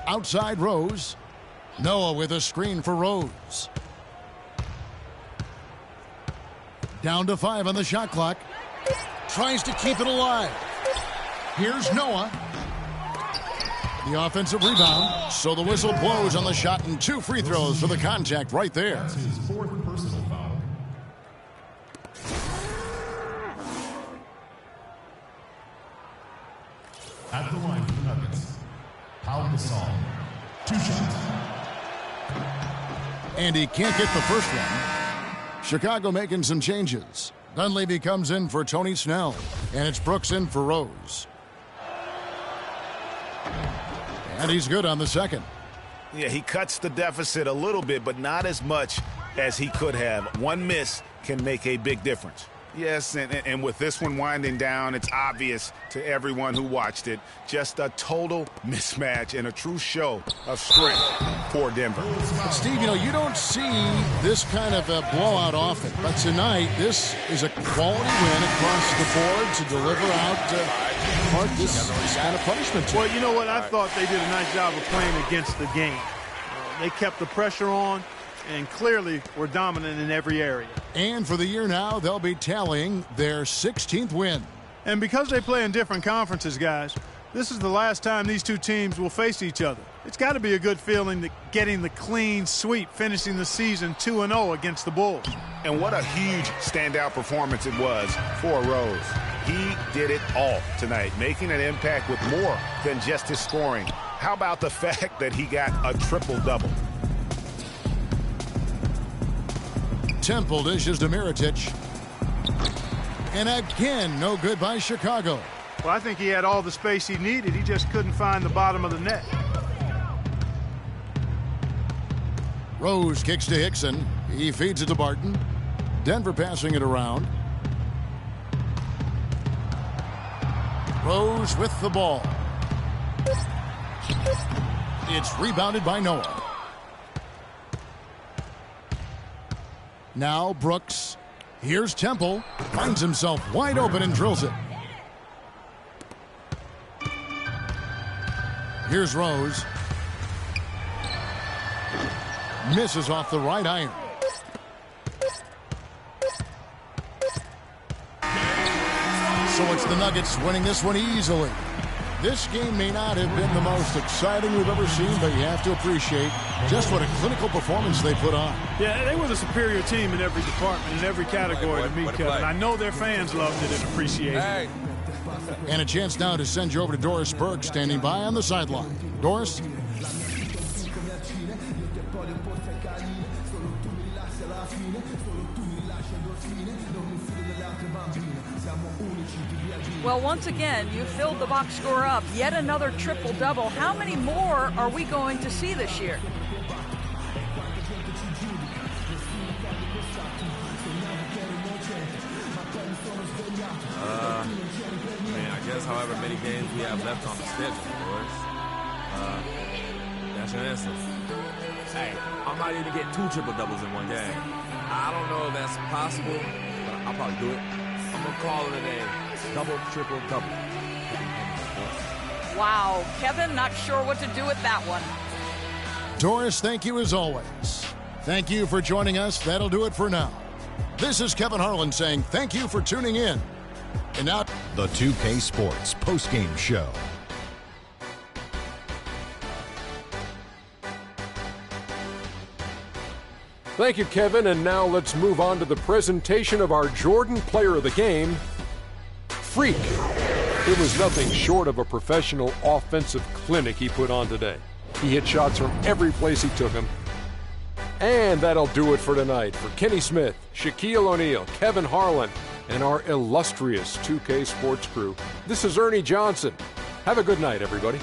Outside Rose. Noah with a screen for Rose. Down to 5 on the shot clock. Tries to keep it alive. Here's Noah. The offensive rebound. So the whistle blows on the shot and 2 free throws for the contact right there. That's his 4th personal foul. At the line for the Nuggets, Pau Gasol. 2 shots. And he can't get the first one. Chicago making some changes. Dunleavy comes in for Tony Snell. And it's Brooks in for Rose. And he's good on the second. Yeah, he cuts the deficit a little bit, but not as much as he could have. One miss can make a big difference. Yes, and with this one winding down, it's obvious to everyone who watched it. Just a total mismatch and a true show of strength for Denver. But Steve, you don't see this kind of a blowout often. But tonight, this is a quality win across the board to deliver out this kind of punishment. Well, you know what? I thought they did a nice job of playing against the game. They kept the pressure on and clearly were dominant in every area. And for the year now, they'll be tallying their 16th win. And because they play in different conferences, guys, this is the last time these two teams will face each other. It's got to be a good feeling that getting the clean sweep, finishing the season 2-0 against the Bulls. And what a huge standout performance it was for Rose. He did it all tonight, making an impact with more than just his scoring. How about the fact that he got a triple-double? Temple dishes to Mirotic. And again, no good by Chicago. Well, I think he had all the space he needed. He just couldn't find the bottom of the net. Rose kicks to Hickson. He feeds it to Barton. Denver passing it around. Rose with the ball. It's rebounded by Noah. Now Brooks. Here's Temple. Finds himself wide open and drills it. Here's Rose. Misses off the right iron. So it's the Nuggets winning this one easily. This game may not have been the most exciting we've ever seen, but you have to appreciate just what a clinical performance they put on. Yeah, they were the superior team in every department, in every category to me, Kevin. I know their fans loved it and appreciated it. And a chance now to send you over to Doris Burke, standing by on the sideline. Doris? Well, once again, you filled the box score up. Yet another triple-double. How many more are we going to see this year? I guess however many games we have left on the schedule, of course. That's your answer. Hey, I might even get 2 triple-doubles in one game. I don't know if that's possible, but I'll probably do it. I'm going to call it a double, triple-double. Wow, Kevin, not sure what to do with that one. Doris, thank you as always. Thank you for joining us. That'll do it for now. This is Kevin Harlan saying thank you for tuning in. And now, the 2K Sports postgame show. Thank you, Kevin. And now let's move on to the presentation of our Jordan Player of the Game, Freak. It was nothing short of a professional offensive clinic he put on today. He hit shots from every place he took them. And that'll do it for tonight. For Kenny Smith, Shaquille O'Neal, Kevin Harlan, and our illustrious 2K Sports crew, this is Ernie Johnson. Have a good night, everybody.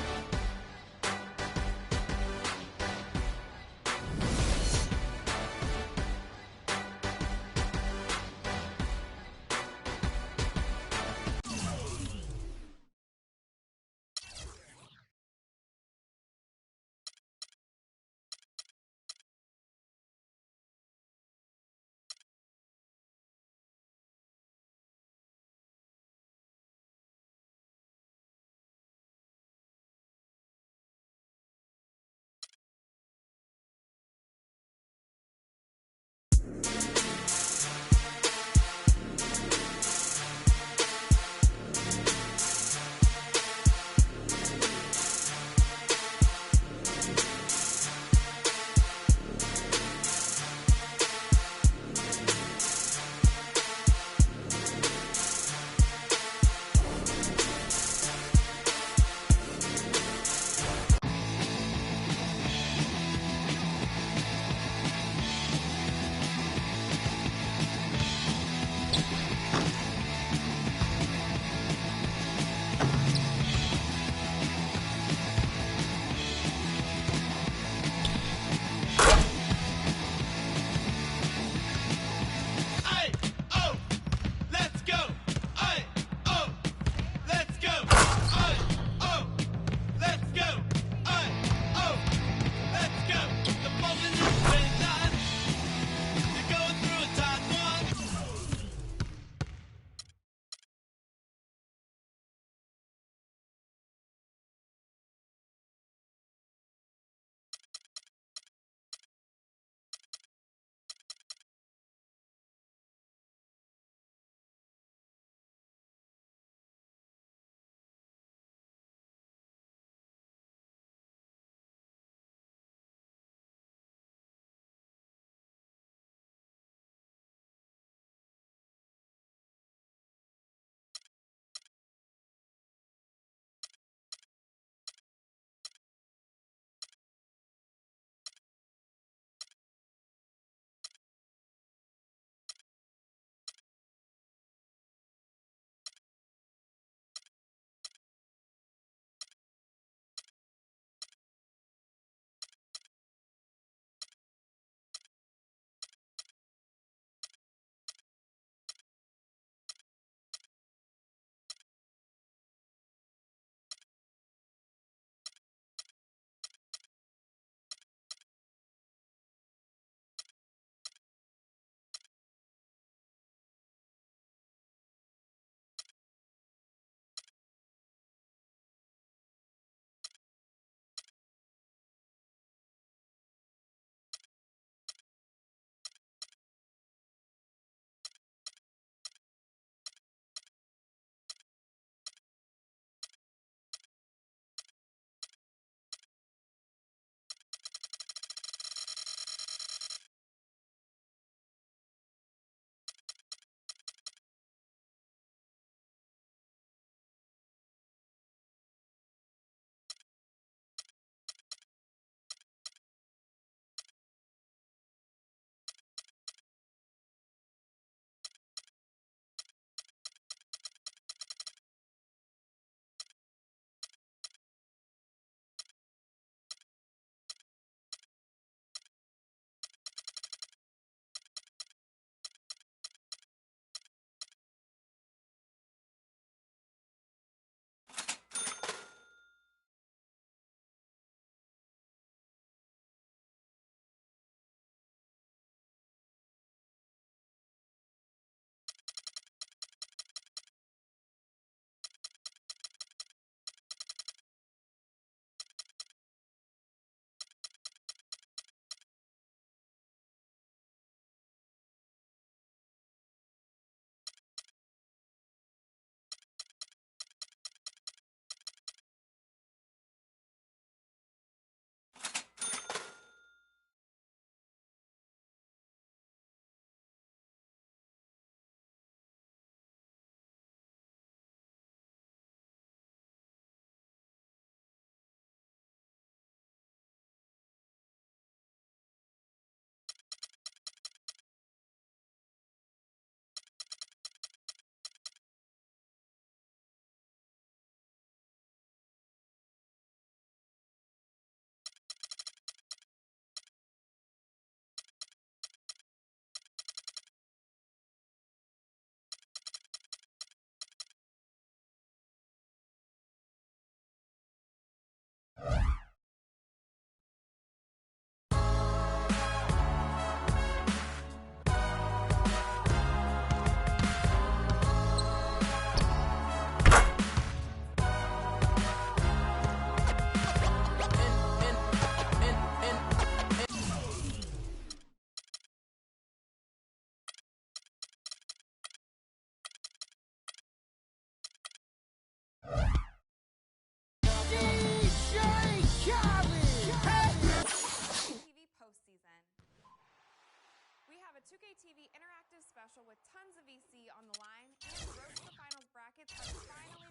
TV interactive special with tons of VC on the line, and the Road to the Finals brackets are finally...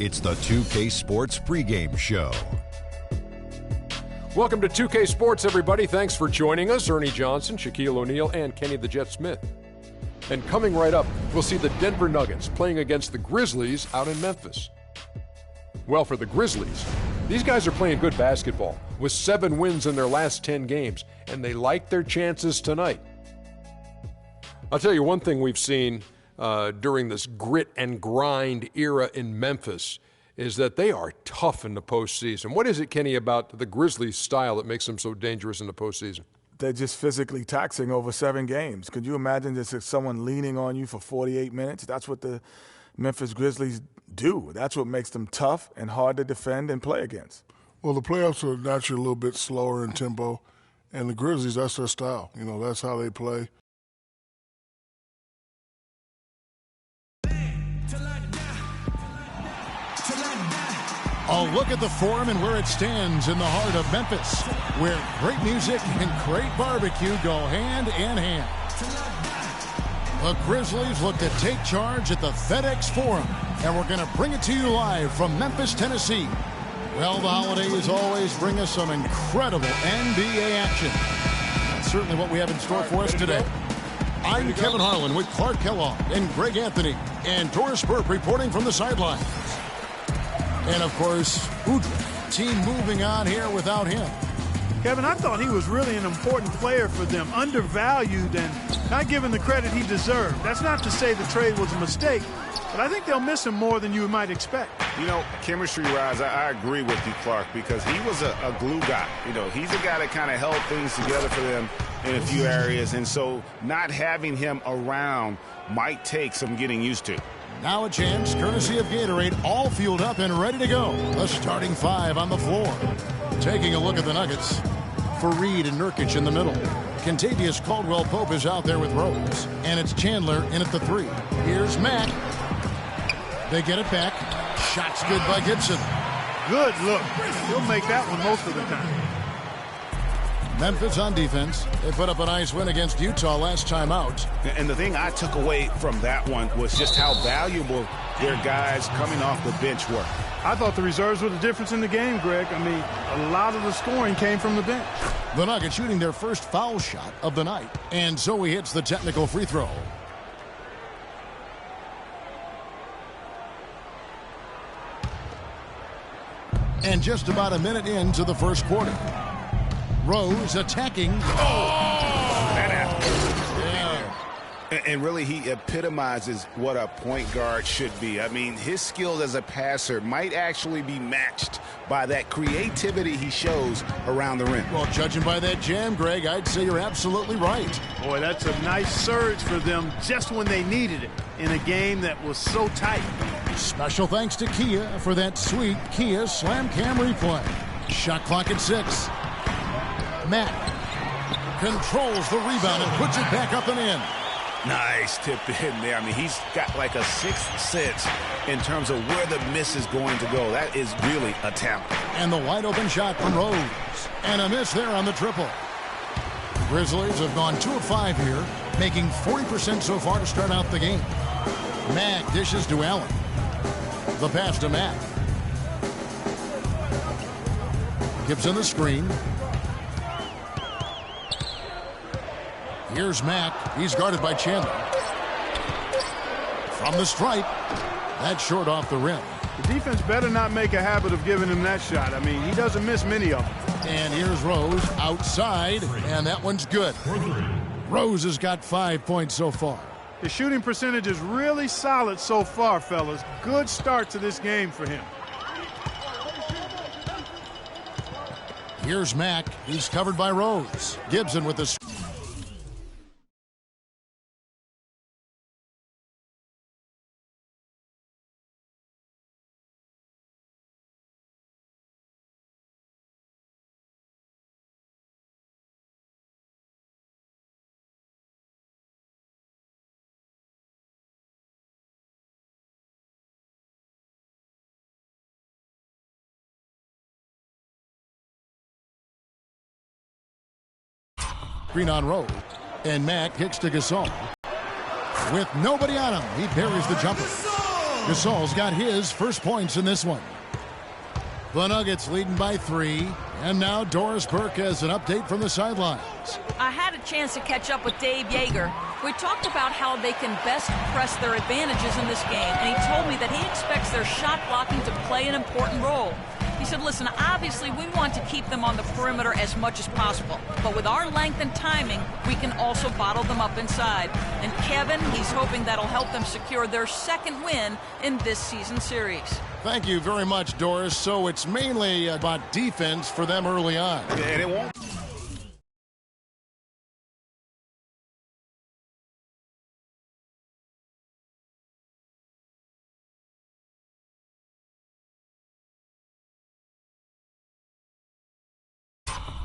It's the 2K Sports pregame show. Welcome to 2K Sports, everybody. Thanks for joining us. Ernie Johnson, Shaquille O'Neal, and Kenny the Jet Smith. And coming right up, we'll see the Denver Nuggets playing against the Grizzlies out in Memphis. Well, for the Grizzlies, these guys are playing good basketball with 7 wins in their last 10 games, and they like their chances tonight. I'll tell you one thing we've seen during this grit and grind era in Memphis is that they are tough in the postseason. What is it, Kenny, about the Grizzlies' style that makes them so dangerous in the postseason? They're just physically taxing over 7 games. Could you imagine just someone leaning on you for 48 minutes? That's what the Memphis Grizzlies do. That's what makes them tough and hard to defend and play against. Well, the playoffs are naturally a little bit slower in tempo, and the Grizzlies, that's their style. You know, that's how they play. A look at the forum and where it stands in the heart of Memphis, where great music and great barbecue go hand in hand. The Grizzlies look to take charge at the FedEx Forum, and we're going to bring it to you live from Memphis, Tennessee. Well, the holidays always bring us some incredible NBA action. That's certainly what we have in store for us today. I'm Kevin Harlan with Clark Kellogg and Greg Anthony, and Doris Burke reporting from the sidelines. And, of course, Udrih, team moving on here without him. Kevin, I thought he was really an important player for them, undervalued and not given the credit he deserved. That's not to say the trade was a mistake, but I think they'll miss him more than you might expect. You know, chemistry-wise, I agree with you, Clark, because he was a glue guy. You know, he's a guy that kind of held things together for them in a few areas, and so not having him around might take some getting used to. Now a chance, courtesy of Gatorade, all fueled up and ready to go. The starting 5 on the floor. Taking a look at the Nuggets. Fareed and Nurkic in the middle. Kentavious Caldwell-Pope is out there with Rose. And it's Chandler in at the 3. Here's Matt. They get it back. Shot's good by Gibson. Good look. He'll make that one most of the time. Memphis on defense. They put up a nice win against Utah last time out. And the thing I took away from that one was just how valuable their guys coming off the bench were. I thought the reserves were the difference in the game, Greg. I mean, a lot of the scoring came from the bench. The Nuggets shooting their first foul shot of the night. And so he hits the technical free throw. And just about a minute into the first quarter. Rose attacking. That happened. Yeah. And really, he epitomizes what a point guard should be. I mean, his skills as a passer might actually be matched by that creativity he shows around the rim. Well, judging by that jam, Greg, I'd say you're absolutely right. Boy, that's a nice surge for them just when they needed it in a game that was so tight. Special thanks to Kia for that sweet Kia Slam Cam replay. Shot clock at 6. Matt controls the rebound and puts it back up and in. Nice tip in there. I mean, he's got like a sixth sense in terms of where the miss is going to go. That is really a talent. And the wide open shot from Rose. And a miss there on the triple. Grizzlies have gone 2 of 5 here, making 40% so far to start out the game. Mack dishes to Allen. The pass to Matt. Gibson the screen. Here's Mack. He's guarded by Chandler. From the stripe. That's short off the rim. The defense better not make a habit of giving him that shot. I mean, he doesn't miss many of them. And here's Rose outside, and that one's good. Rose has got 5 points so far. His shooting percentage is really solid so far, fellas. Good start to this game for him. Here's Mack. He's covered by Rose. Gibson with the Screen on Rose. And Mack kicks to Gasol. With nobody on him, he buries the jumper. Gasol's got his first points in this one. The Nuggets leading by 3. And now Doris Burke has an update from the sidelines. I had a chance to catch up with Dave Yeager. We talked about how they can best press their advantages in this game, and he told me that he expects their shot blocking to play an important role. He said, listen, obviously we want to keep them on the perimeter as much as possible, but with our length and timing, we can also bottle them up inside. And Kevin, he's hoping that'll help them secure their second win in this season series. Thank you very much, Doris. So it's mainly about defense for them early on. And it won't.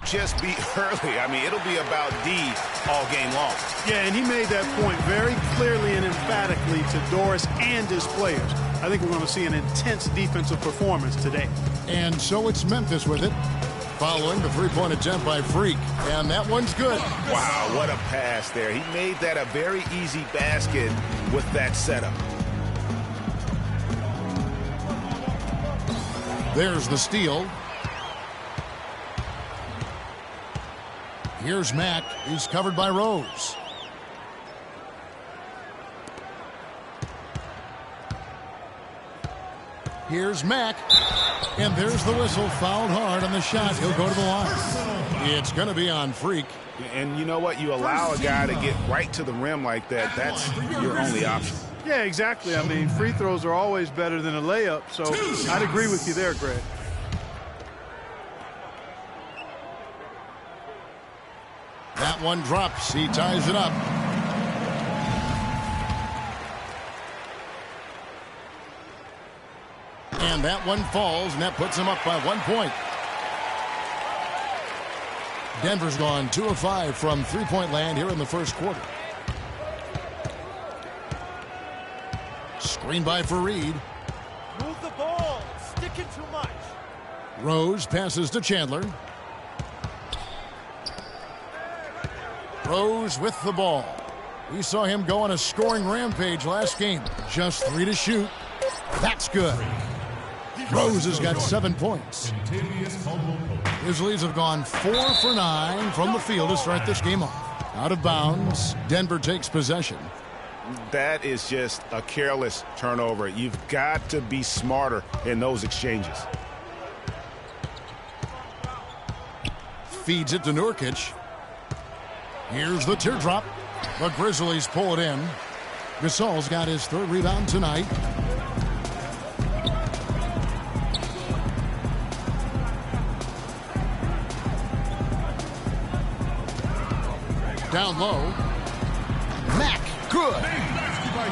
Just be early. I mean, it'll be about D all game long. Yeah, and he made that point very clearly and emphatically to Doris and his players. I think we're going to see an intense defensive performance today. And so it's Memphis with it, following the three-point attempt by Freak. And that one's good. Wow, what a pass there. He made that a very easy basket with that setup. There's the steal. Here's Mack. He's covered by Rose. Here's Mack. And there's the whistle. Fouled hard on the shot. He'll go to the line. It's going to be on Freak. And you know what? You allow a guy to get right to the rim like that. That's your only option. Yeah, exactly. I mean, free throws are always better than a layup. So I'd agree with you there, Greg. That one drops. He ties it up. And that one falls, and that puts him up by 1 point. Denver's gone 2 of 5 from three-point land here in the first quarter. Screen by Fareed. Move the ball. Sticking too much. Rose passes to Chandler. Rose with the ball. We saw him go on a scoring rampage last game. Just 3 to shoot. That's good. Rose has got 7 points. His leads have gone 4 for 9 from the field to start this game off. Out of bounds. Denver takes possession. That is just a careless turnover. You've got to be smarter in those exchanges. Feeds it to Nurkic. Here's the teardrop. The Grizzlies pull it in. Gasol's got his 3rd rebound tonight. Down low. Mack, good.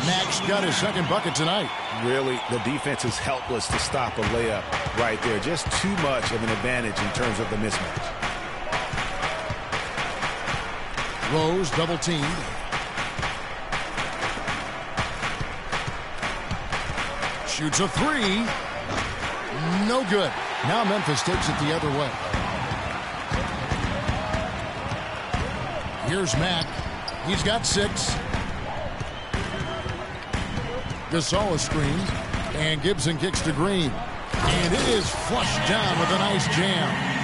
Mack's got his 2nd bucket tonight. Really, the defense is helpless to stop a layup right there. Just too much of an advantage in terms of the mismatch. Rose double teamed. Shoots a 3. No good. Now Memphis takes it the other way. Here's Mack. He's got 6. Gasol is screened. And Gibson kicks to Green. And it is flushed down with a nice jam.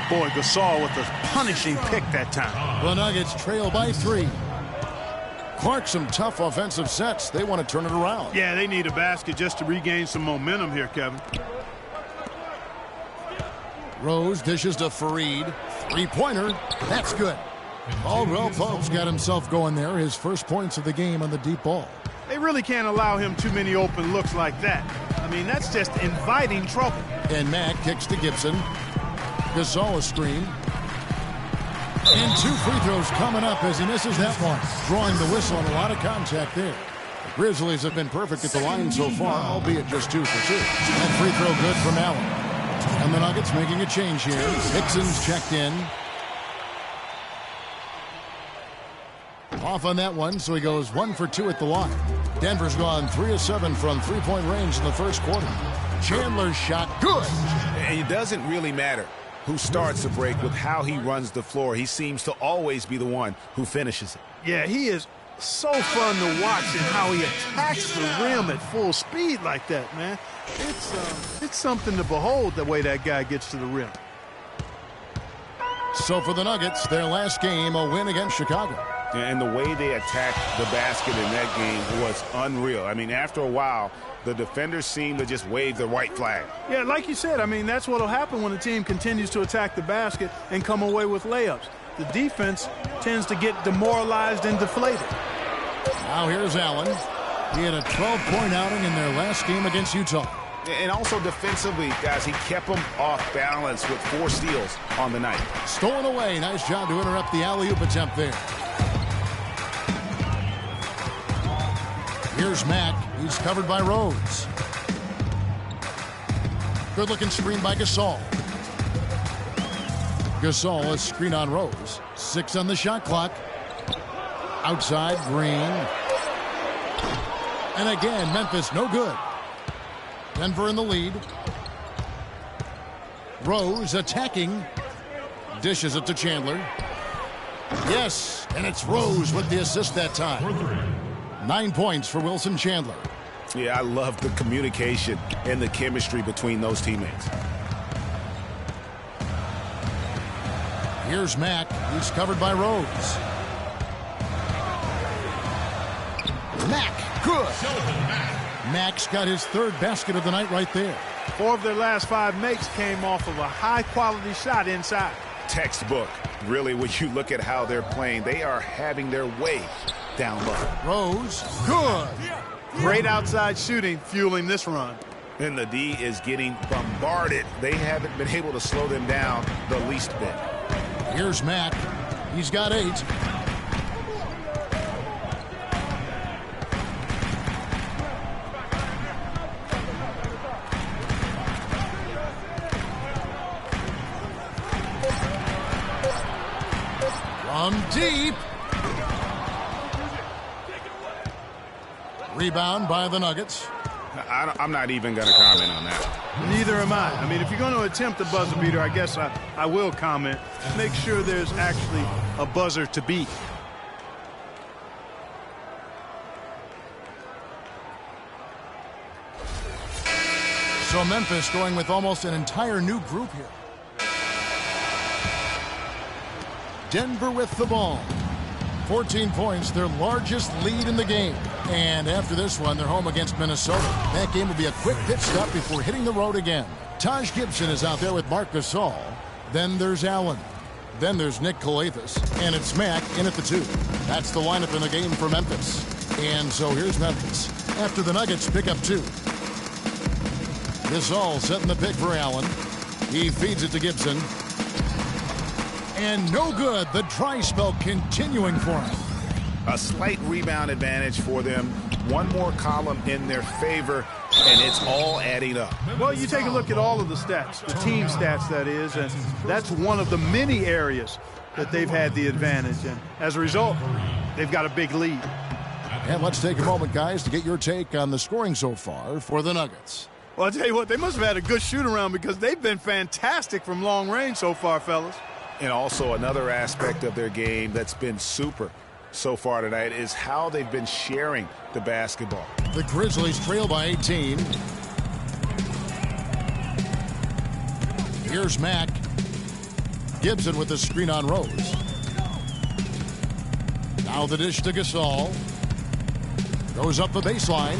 Boy, Gasol with a punishing pick that time. The Nuggets trail by 3. Clark, some tough offensive sets. They want to turn it around. Yeah, they need a basket just to regain some momentum here, Kevin. Rose dishes to Fareed. 3-pointer. That's good. Caldwell Pope's got himself going there. His first points of the game on the deep ball. They really can't allow him too many open looks like that. I mean, that's just inviting trouble. And Mack kicks to Gibson. Gasol is screened. And 2 free throws coming up as he misses that one. Drawing the whistle and a lot of contact there. The Grizzlies have been perfect at the line so far, albeit just 2 for 2. That free throw good from Allen. And the Nuggets making a change here. Hickson's checked in. Off on that one, so he goes 1 for 2 at the line. Denver's gone 3 of 7 from three-point range in the first quarter. Chandler's shot, good. And it doesn't really matter who starts the break with how he runs the floor. He seems to always be the one who finishes it. Yeah, he is so fun to watch and how he attacks the rim at full speed like that, man. It's something to behold the way that guy gets to the rim. So for the Nuggets, their last game, a win against Chicago. And the way they attacked the basket in that game was unreal. I mean, after a while, the defenders seemed to just wave the white flag. Yeah, like you said, I mean, that's what will happen when the team continues to attack the basket and come away with layups. The defense tends to get demoralized and deflated. Now here's Allen. He had a 12-point outing in their last game against Utah. And also defensively, guys, he kept them off balance with 4 steals on the night. Stolen away. Nice job to interrupt the alley-oop attempt there. Here's Mack. He's covered by Rose. Good-looking screen by Gasol. Gasol, a screen on Rose. 6 on the shot clock. Outside, Green. And again, Memphis, no good. Denver in the lead. Rose attacking. Dishes it to Chandler. Yes, and it's Rose with the assist that time. 9 points for Wilson Chandler. Yeah, I love the communication and the chemistry between those teammates. Here's Mack. He's covered by Rose. Mack, good. Mack's got his 3rd basket of the night right there. 4 of their last 5 makes came off of a high-quality shot inside. Textbook. Really, when you look at how they're playing, they are having their way down low. Rose, good. Great outside shooting fueling this run. And the D is getting bombarded. They haven't been able to slow them down the least bit. Here's Mack. He's got 8. From deep. Rebound by the Nuggets. I'm not even going to comment on that. Neither am I. I mean, if you're going to attempt a buzzer beater, I guess I will comment. Make sure there's actually a buzzer to beat. So Memphis going with almost an entire new group here. Denver with the ball. 14 points, their largest lead in the game. And after this one, they're home against Minnesota. That game will be a quick pit stop before hitting the road again. Taj Gibson is out there with Marc Gasol. Then there's Allen. Then there's Nick Calathis. And it's Mack in at the 2. That's the lineup in the game for Memphis. And so here's Memphis. After the Nuggets pick up 2. Gasol setting the pick for Allen. He feeds it to Gibson. And no good. The dry spell continuing for him. A slight rebound advantage for them. One more column in their favor, and it's all adding up. Well, you take a look at all of the stats, the team stats, that is, and that's one of the many areas that they've had the advantage. And as a result, they've got a big lead. And let's take a moment, guys, to get your take on the scoring so far for the Nuggets. Well, I'll tell you what, they must have had a good shoot-around because they've been fantastic from long range so far, fellas. And also another aspect of their game that's been super so far tonight is how they've been sharing the basketball. The Grizzlies trail by 18. Here's Mack. Gibson with the screen on Rose. Now the dish to Gasol. Goes up the baseline.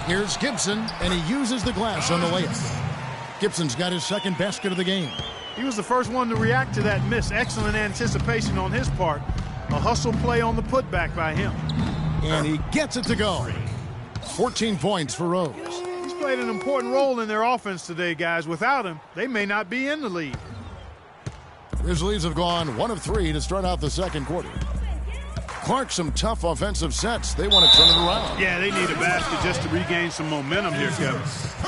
Here's Gibson, and he uses the glass on the layup. Gibson's got his 2nd basket of the game. He was the first one to react to that miss. Excellent anticipation on his part. A hustle play on the putback by him. And he gets it to go. 14 points for Rose. He's played an important role in their offense today, guys. Without him, they may not be in the lead. Grizzlies have gone 1 of 3 to start out the 2nd quarter. Clark, some tough offensive sets. They want to turn it around. Yeah, they need a basket just to regain some momentum here, Kevin.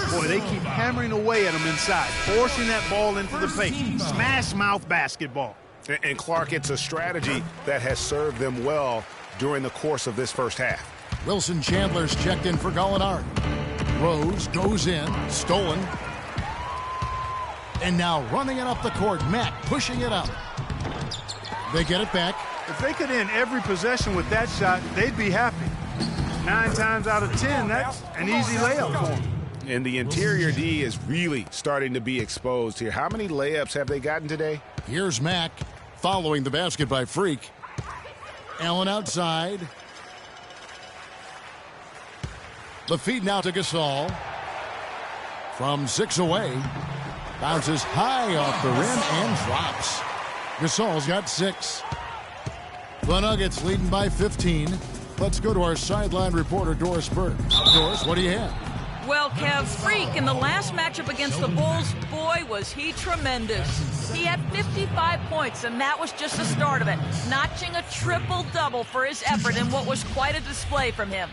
Boy, they keep hammering away at them inside, forcing that ball into the paint. Smash mouth basketball. And Clark, it's a strategy that has served them well during the course of this first half. Wilson Chandler's checked in for Gallinari. Rose goes in, stolen. And now running it up the court. Mack pushing it up. They get it back. If they could end every possession with that shot, they'd be happy. 9 times out of 10, that's an easy layup for them. And the interior D is really starting to be exposed here. How many layups have they gotten today? Here's Mack following the basket by Freak. Allen outside. The feed now to Gasol. From 6 away. Bounces high off the rim and drops. Gasol's got 6. The Nuggets leading by 15. Let's go to our sideline reporter, Doris Burke. Doris, what do you have? Well, Kev, Freak in the last matchup against the Bulls, boy, was he tremendous. He had 55 points, and that was just the start of it, notching a triple-double for his effort in what was quite a display from him.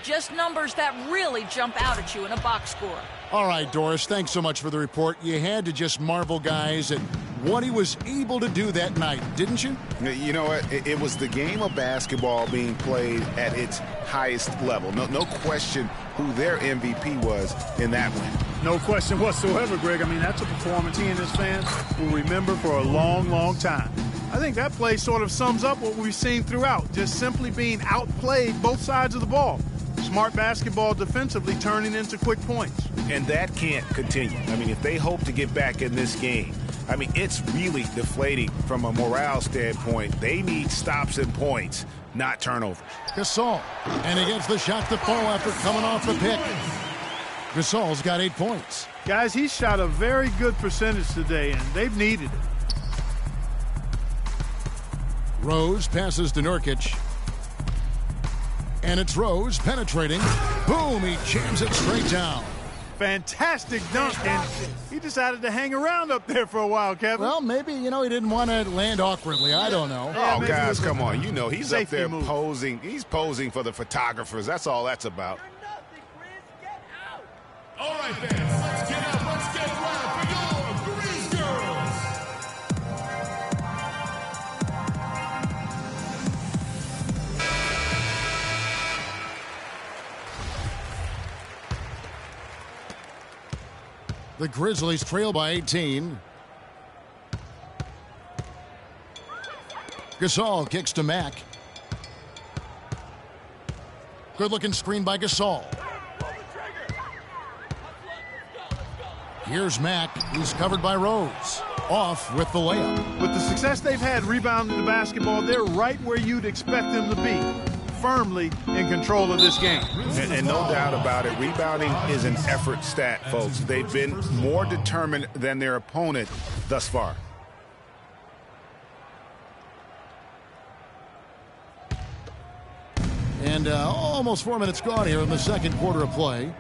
Just numbers that really jump out at you in a box score. All right, Doris, thanks so much for the report. You had to just marvel, guys, at what he was able to do that night, didn't you? You know what? It was the game of basketball being played at its highest level. No question who their MVP was in that win. No question whatsoever, Greg. I mean, that's a performance he and his fans will remember for a long, long time. I think that play sort of sums up what we've seen throughout, just simply being outplayed both sides of the ball. Smart basketball defensively turning into quick points. And that can't continue. I mean, if they hope to get back in this game, I mean, it's really deflating from a morale standpoint. They need stops and points, not turnovers. Gasol, and he gets the shot to fall after coming off the pick. Gasol's got 8 points. Guys, he shot a very good percentage today, and they've needed it. Rose passes to Nurkic. And it's Rose penetrating. Boom, he jams it straight down. Fantastic dunk, and he decided to hang around up there for a while, Kevin. Well, maybe, he didn't want to land awkwardly. I don't know. Yeah, oh, guys, come on. He's up there move. posing. He's posing for the photographers. That's all that's about. All right, fans, let's get up. Let's get loud for your Grizz girls. The Grizzlies trail by 18. Gasol kicks to Mack. Good-looking screen by Gasol. Here's Mack. He's covered by Rose. Off with the layup. With the success they've had rebounding the basketball, they're right where you'd expect them to be. Firmly in control of this game. And no doubt about it, rebounding is an effort stat, folks. They've been more determined than their opponent thus far. And almost 4 minutes gone here in the second quarter of play.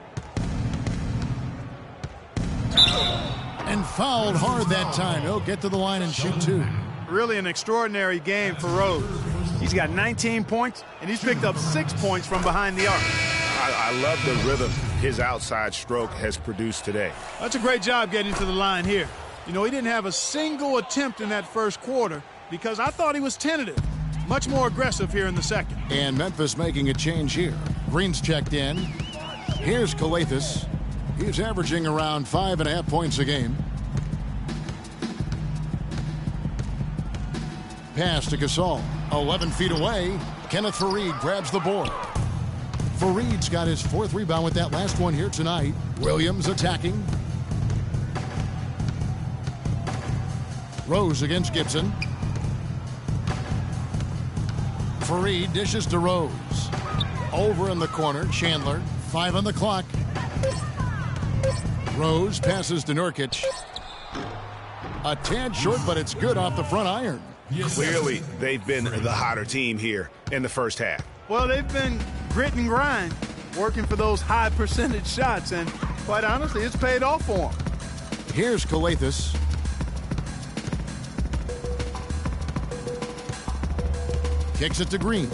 And fouled hard that time. He'll get to the line and shoot 2. Really an extraordinary game for Rose. He's got 19 points, and he's picked up 6 points from behind the arc. I love the rhythm his outside stroke has produced today. That's a great job getting to the line here. He didn't have a single attempt in that first quarter because I thought he was tentative. Much more aggressive here in the second. And Memphis making a change here. Green's checked in. Here's Calathis. He's averaging around 5.5 points a game. Pass to Gasol. 11 feet away. Kenneth Faried grabs the board. Faried's got his 4th rebound with that last one here tonight. Williams attacking. Rose against Gibson. Faried dishes to Rose. Over in the corner, Chandler. 5 on the clock. Rose passes to Nurkic. A tad short, but it's good off the front iron. Clearly, they've been the hotter team here in the first half. Well, they've been grit and grind, working for those high percentage shots, and quite honestly, it's paid off for them. Here's Calathis. Kicks it to Green.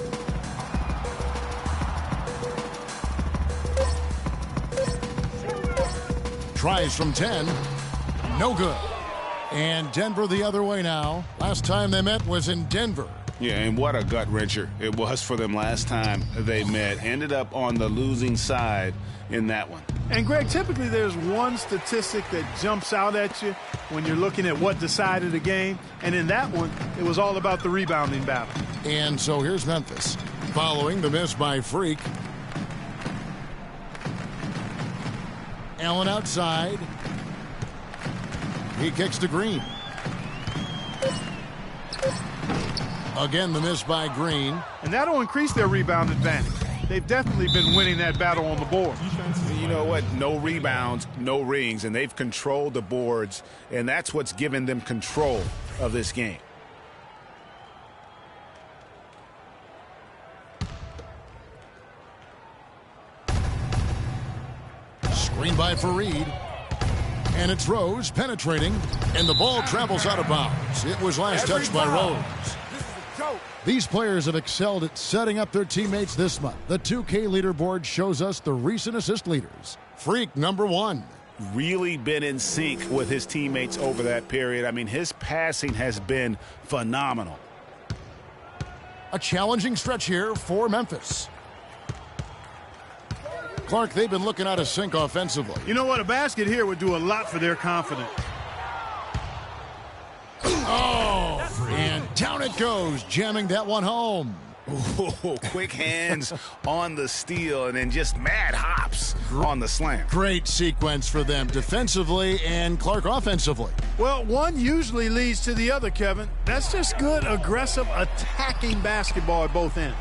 Tries from 10. No good. And Denver the other way now. Last time they met was in Denver. Yeah, and what a gut wrencher it was for them last time they met. Ended up on the losing side in that one. And, Greg, typically there's one statistic that jumps out at you when you're looking at what decided a game. And in that one, it was all about the rebounding battle. And so here's Memphis. Following the miss by Freak. Allen outside. He kicks to Green. Again, the miss by Green. And that'll increase their rebound advantage. They've definitely been winning that battle on the board. You know what? No rebounds, no rings, and they've controlled the boards, and that's what's given them control of this game. Screen by Fareed. And it's Rose penetrating, and the ball travels out of bounds. It was last touched by Rose. These players have excelled at setting up their teammates this month. The 2K leaderboard shows us the recent assist leaders. Freak, number 1. Really been in sync with his teammates over that period. I mean, his passing has been phenomenal. A challenging stretch here for Memphis. Clark, they've been looking out of sync offensively. You know what? A basket here would do a lot for their confidence. Oh, and down it goes, jamming that one home. Ooh, quick hands on the steal and then just mad hops on the slam. Great sequence for them defensively and Clark offensively. Well, one usually leads to the other, Kevin. That's just good, aggressive, attacking basketball at both ends.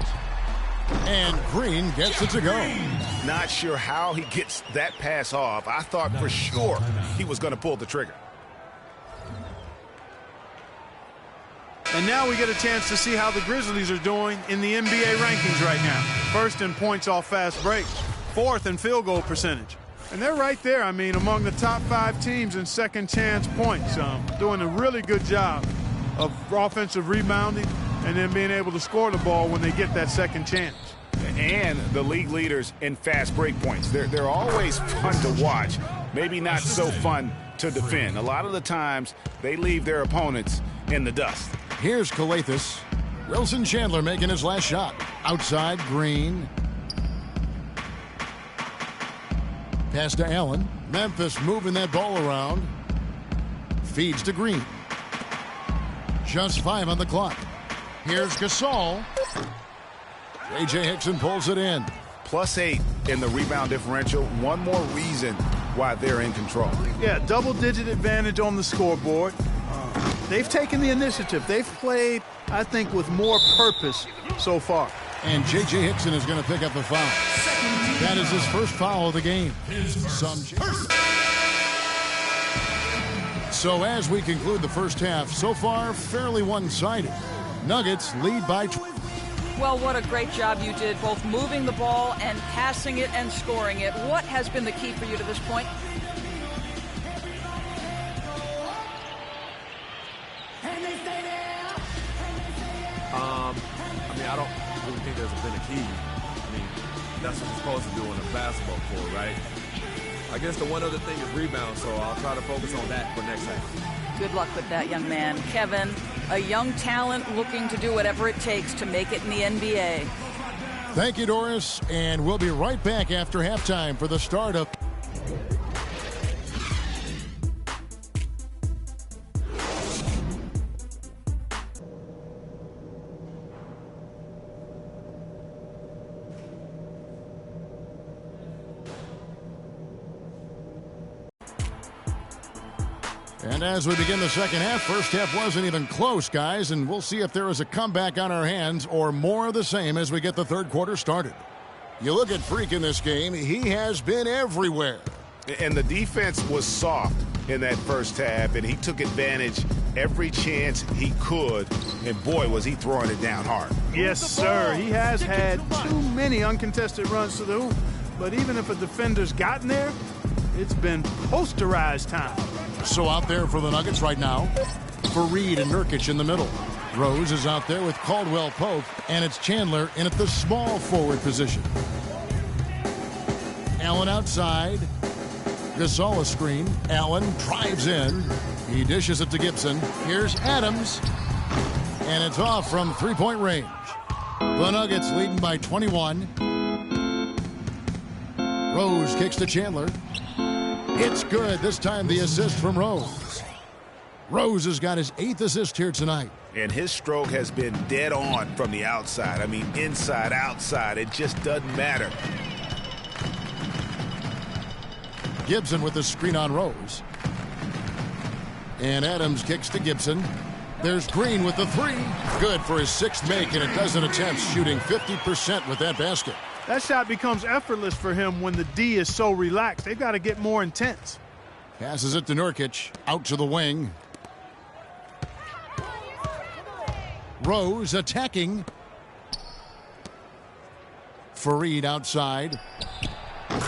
And Green gets it to go. Not sure how he gets that pass off. I thought for sure he was going to pull the trigger. And now we get a chance to see how the Grizzlies are doing in the NBA rankings right now. First in points off fast breaks. Fourth in field goal percentage. And they're right there, I mean, among the top 5 teams in second chance points. Doing a really good job of offensive rebounding and then being able to score the ball when they get that second chance. And the league leaders in fast break points. They're always fun to watch. Maybe not so fun to defend. A lot of the times they leave their opponents in the dust. Here's Calathis. Wilson Chandler making his last shot. Outside, Green. Pass to Allen. Memphis moving that ball around. Feeds to Green. Just 5 on the clock. Here's Gasol. A.J. Hickson pulls it in. +8 in the rebound differential. One more reason why they're in control. Yeah, double-digit advantage on the scoreboard. They've taken the initiative. They've played, I think, with more purpose so far. And J.J. Hickson is going to pick up the foul. That is his first foul of the game. So as we conclude the first half, so far fairly one-sided. Nuggets lead by 20. Well, what a great job you did, both moving the ball and passing it and scoring it. What has been the key for you to this point? I don't really think there's been a key. I mean, that's what you're supposed to do on a basketball court, right? I guess the one other thing is rebound, so I'll try to focus on that for next half. Good luck with that, young man. Kevin, a young talent looking to do whatever it takes to make it in the NBA. Thank you, Doris, and we'll be right back after halftime for the start of... And as we begin the second half, first half wasn't even close, guys, and we'll see if there is a comeback on our hands or more of the same as we get the third quarter started. You look at Freak in this game, he has been everywhere. And the defense was soft in that first half, and he took advantage every chance he could, and boy, was he throwing it down hard. Yes, sir. He has had too many uncontested runs to the hoop, but even if a defender's gotten there, it's been posterized time. So out there for the Nuggets right now, Fareed and Nurkic in the middle. Rose is out there with Caldwell Pope, and it's Chandler in at the small forward position. Allen outside. Gasol a screen. Allen drives in. He dishes it to Gibson. Here's Adams. And it's off from three-point range. The Nuggets leading by 21. Rose kicks to Chandler. It's good. This time the assist from Rose. Rose has got his 8th assist here tonight. And his stroke has been dead on from the outside. I mean, inside, outside. It just doesn't matter. Gibson with the screen on Rose. And Adams kicks to Gibson. There's Green with the 3. Good for his 6th make, and a dozen attempts, shooting 50% with that basket. That shot becomes effortless for him when the D is so relaxed. They've got to get more intense. Passes it to Nurkic. Out to the wing. Rose attacking. Fareed outside.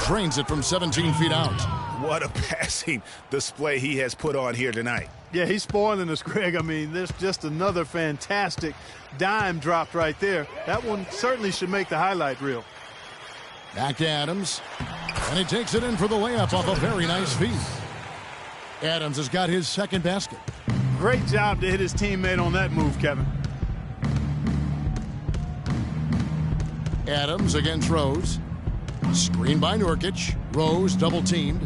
Drains it from 17 feet out. What a passing display he has put on here tonight. Yeah, he's spoiling us, Greg. I mean, there's just another fantastic dime dropped right there. That one certainly should make the highlight reel. Back to Adams. And he takes it in for the layup off a very nice feed. Adams has got his 2nd basket. Great job to hit his teammate on that move, Kevin. Adams against Rose. Screened by Nurkic. Rose double-teamed.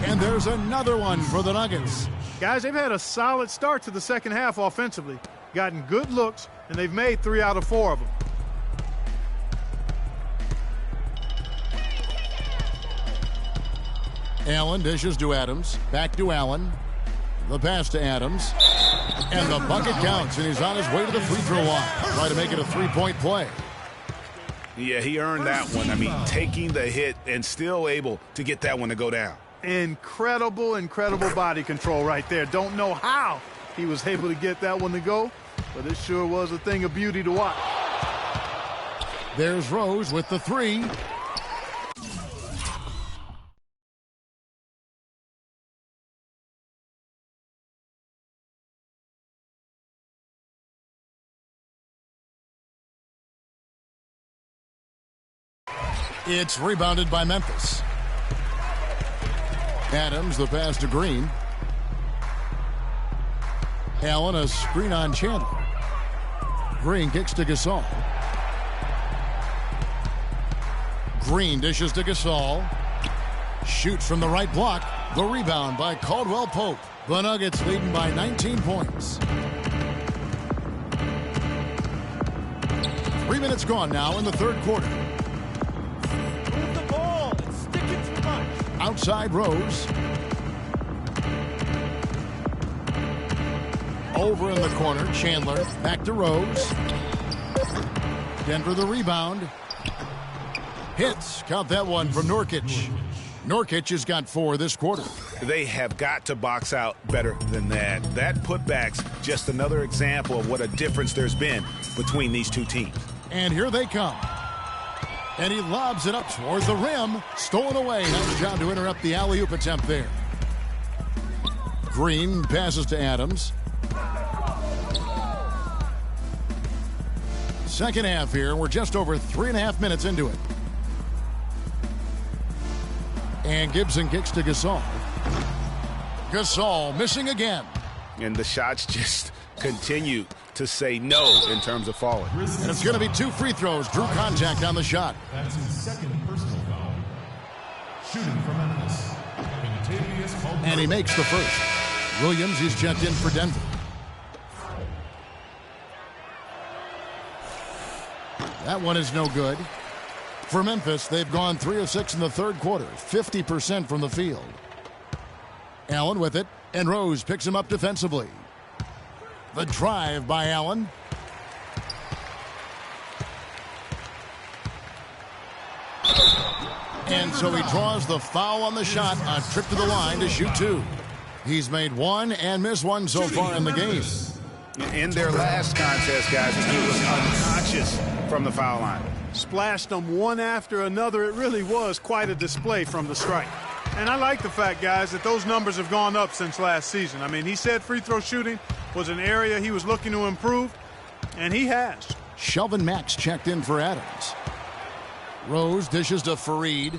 And there's another one for the Nuggets. Guys, they've had a solid start to the second half offensively. Gotten good looks, and they've made 3 out of 4 of them. Allen dishes to Adams. Back to Allen. The pass to Adams. And the bucket counts, and he's on his way to the free throw line. Try to make it a 3-point play. Yeah, he earned that one. I mean, taking the hit and still able to get that one to go down. Incredible body control right there. Don't know how he was able to get that one to go, but it sure was a thing of beauty to watch. There's Rose with the 3. It's rebounded by Memphis. Adams, the pass to Green. Allen, a screen on Chandler. Green kicks to Gasol. Green dishes to Gasol. Shoots from the right block. The rebound by Caldwell Pope. The Nuggets leading by 19 points. 3 minutes gone now in the 3rd quarter. Outside Rose. Over in the corner, Chandler. Back to Rose. Denver the rebound. Hits. Count that one from Nurkic. Nurkic has got 4 this quarter. They have got to box out better than that. That putback's just another example of what a difference there's been between these two teams. And here they come. And he lobs it up toward the rim. Stolen away. Nice job to interrupt the alley-oop attempt there. Green passes to Adams. Second half here. We're just over 3.5 minutes into it. And Gibson kicks to Gasol. Gasol missing again. And the shots just continue to say no in terms of falling. And it's going to be 2 free throws. Drew contact on the shot. That's his 2nd personal foul. Shooting for Memphis. And he makes the first. Williams, he's checked in for Denver. That one is no good. For Memphis, they've gone 3 of 6 in the 3rd quarter. 50% from the field. Allen with it. And Rose picks him up defensively. The drive by Allen. And so he draws the foul on the shot. A trip to the line to shoot 2. He's made 1 and missed 1 so far in the game. In their last contest, guys, he was unconscious from the foul line. Splashed them one after another. It really was quite a display from the strike. And I like the fact, guys, that those numbers have gone up since last season. I mean, he said free throw shooting was an area he was looking to improve, and he has. Shelvin Max checked in for Adams. Rose dishes to Fareed.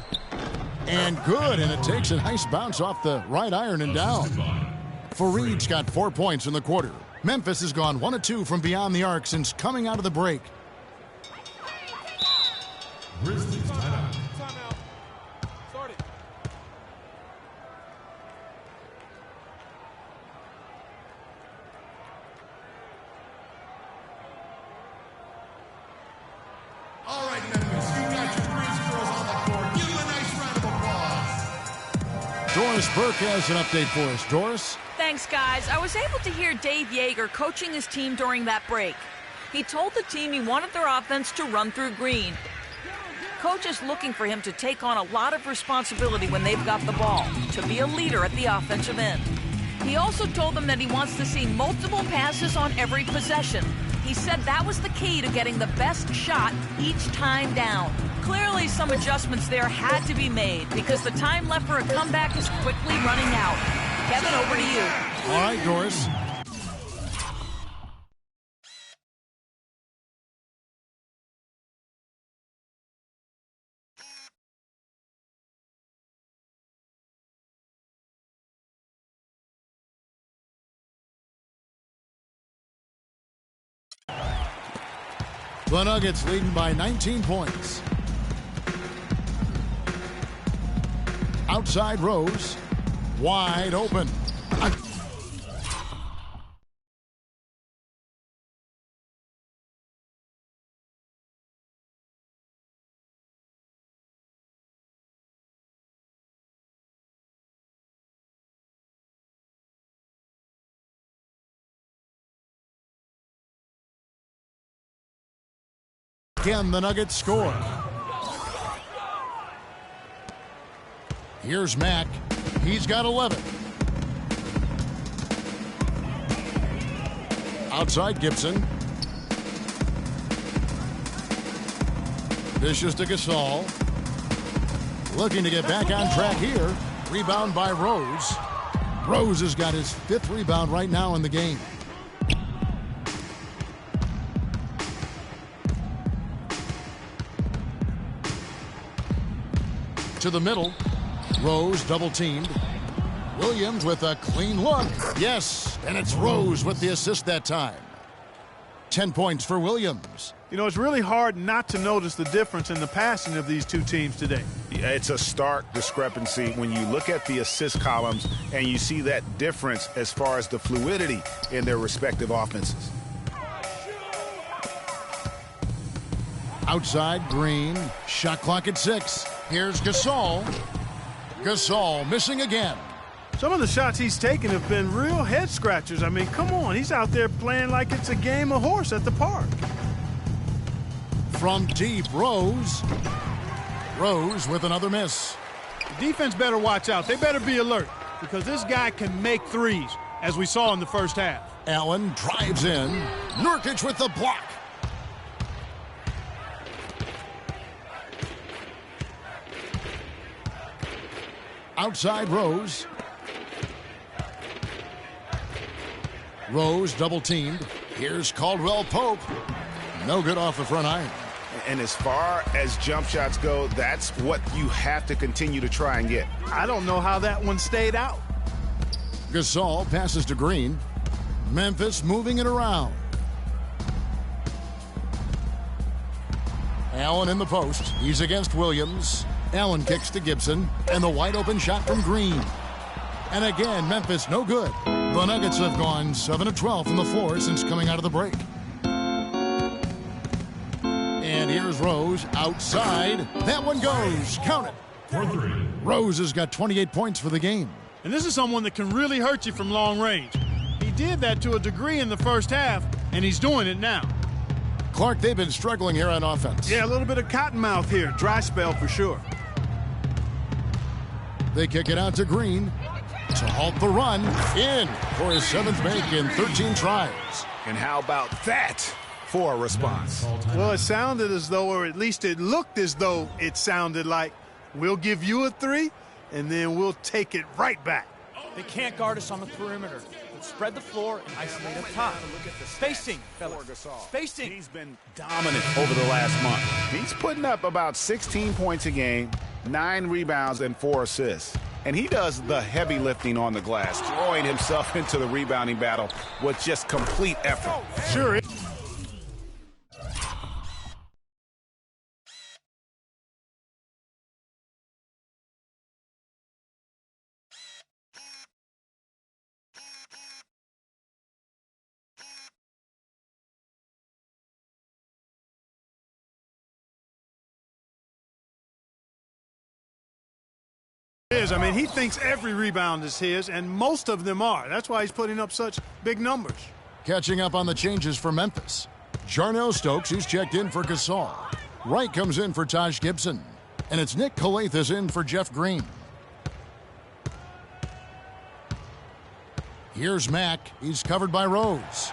And good, and it takes a nice bounce off the right iron and down. Fareed's got 4 points in the quarter. Memphis has gone 1 of 2 from beyond the arc since coming out of the break. Grizzlies timeout. Doris Burke has an update for us. Doris? Thanks, guys. I was able to hear Dave Yeager coaching his team during that break. He told the team he wanted their offense to run through Green. Coach is looking for him to take on a lot of responsibility when they've got the ball, to be a leader at the offensive end. He also told them that he wants to see multiple passes on every possession. He said that was the key to getting the best shot each time down. Clearly, some adjustments there had to be made because the time left for a comeback is quickly running out. Kevin, over to you. All right, Doris. The Nuggets leading by 19 points. Outside Rose, wide open. Again, the Nuggets score. Here's Mack. He's got 11. Outside Gibson. Vicious to Gasol. Looking to get back on track here. Rebound by Rose. Rose has got his 5th rebound right now in the game. To the middle. Rose double teamed. Williams with a clean look. Yes, and it's Rose with the assist that time. 10 points for Williams. You know, it's really hard not to notice the difference in the passing of these two teams today. Yeah, it's a stark discrepancy when you look at the assist columns and you see that difference as far as the fluidity in their respective offenses. Outside Green. Shot clock at 6. Here's Gasol. Gasol missing again. Some of the shots he's taken have been real head scratchers. I mean, come on. He's out there playing like it's a game of horse at the park. From deep, Rose. Rose with another miss. The defense better watch out. They better be alert because this guy can make threes, as we saw in the first half. Allen drives in. Nurkic with the block. Outside Rose. Rose double teamed. Here's Caldwell Pope. No good off the front iron. And as far as jump shots go, that's what you have to continue to try and get. I don't know how that one stayed out. Gasol passes to Green. Memphis moving it around. Allen in the post. He's against Williams. Allen kicks to Gibson, and the wide open shot from Green. And again, Memphis no good. The Nuggets have gone 7 of 12 from the floor since coming out of the break. And here's Rose outside. That one goes. Count it. 4-3. Rose has got 28 points for the game. And this is someone that can really hurt you from long range. He did that to a degree in the first half, and he's doing it now. Clark, they've been struggling here on offense. Yeah, a little bit of cottonmouth here. Dry spell for sure. They kick it out to Green to halt the run. In for his 7th make in 13 tries. And how about that for a response? Well, it sounded as though, or at least it looked as though it sounded like, we'll give you a 3, and then we'll take it right back. They can't guard us on the perimeter. Let's spread the floor and isolate up top. Spacing, fellas. Spacing. He's been dominant over the last month. He's putting up about 16 points a game, 9 rebounds, and 4 assists. And he does the heavy lifting on the glass, throwing himself into the rebounding battle with just complete effort. Sure. is. I mean, he thinks every rebound is his, and most of them are. That's why he's putting up such big numbers. Catching up on the changes for Memphis. Jarnell Stokes, who's checked in for Gasol. Wright comes in for Taj Gibson. And it's Nick Calathes in for Jeff Green. Here's Mack. He's covered by Rose.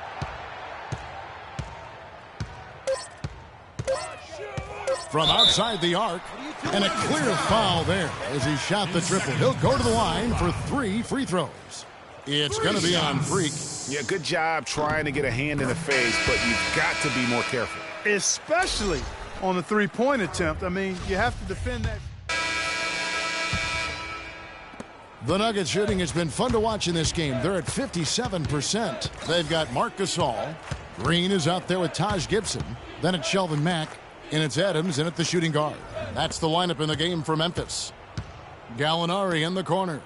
From outside the arc, and a clear foul there as he shot the triple. He'll go to the line for 3 free throws. It's going to be on Freak. Yeah, good job trying to get a hand in the face, but you've got to be more careful. Especially on the three-point attempt. I mean, you have to defend that. The Nuggets shooting has been fun to watch in this game. They're at 57%. They've got Marc Gasol. Green is out there with Taj Gibson. Then it's Shelvin Mack. And it's Adams in at the shooting guard. That's the lineup in the game for Memphis. Gallinari in the corner.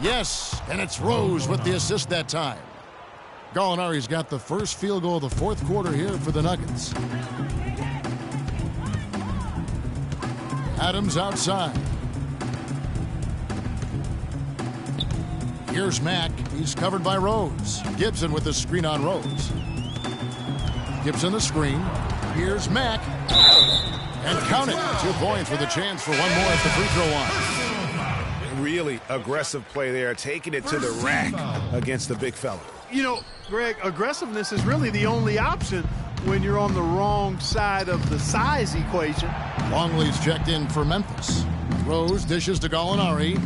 Yes, and it's Rose with the assist that time. Gallinari's got the first field goal of the fourth quarter here for the Nuggets. Adams outside. Here's Mack. He's covered by Rose. Gibson with the screen on Rose. Gibson the screen. Here's Mack. And count it. 2 points with a chance for one more at the free throw line. Really aggressive play there, taking it to the rack against the big fella. You know, Greg, aggressiveness is really the only option when you're on the wrong side of the size equation. Longley's checked in for Memphis. Rose dishes to Gallinari.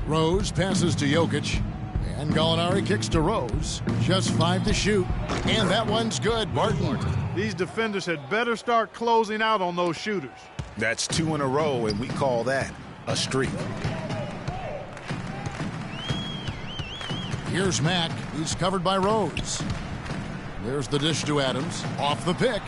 Rose passes to Jokic. And Gallinari kicks to Rose. Just 5 to shoot. And that one's good. Barton. These defenders had better start closing out on those shooters. That's 2 in a row, and we call that a streak. Here's Mack. He's covered by Rose. There's the dish to Adams. Off the pick.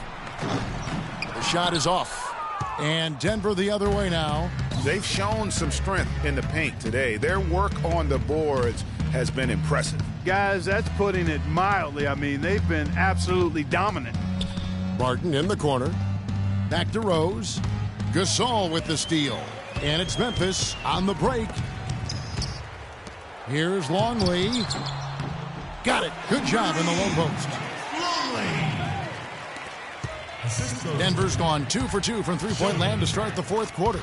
The shot is off. And Denver the other way now. They've shown some strength in the paint today. Their work on the boards has been impressive. Guys, that's putting it mildly. I mean, they've been absolutely dominant. Barton in the corner. Back to Rose. Gasol with the steal. And it's Memphis on the break. Here's Longley. Got it. Good job in the low post. Denver's gone 2 for 2 from three-point land to start the fourth quarter.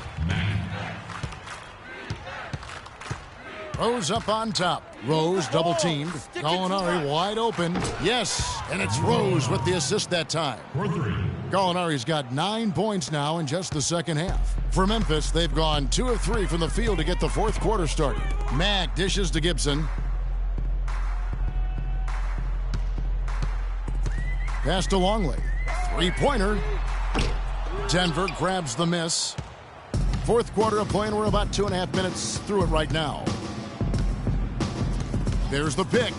Rose up on top. Rose double-teamed. Gallinari wide open. Yes, and it's Rose with the assist that time. Gallinari's got 9 points now in just the second half. For Memphis, they've gone 2 of 3 from the field to get the fourth quarter started. Mack dishes to Gibson. Pass to Longley. Three-pointer. Denver grabs the miss. Fourth quarter of play, and we're about 2.5 minutes through it right now. There's the pick.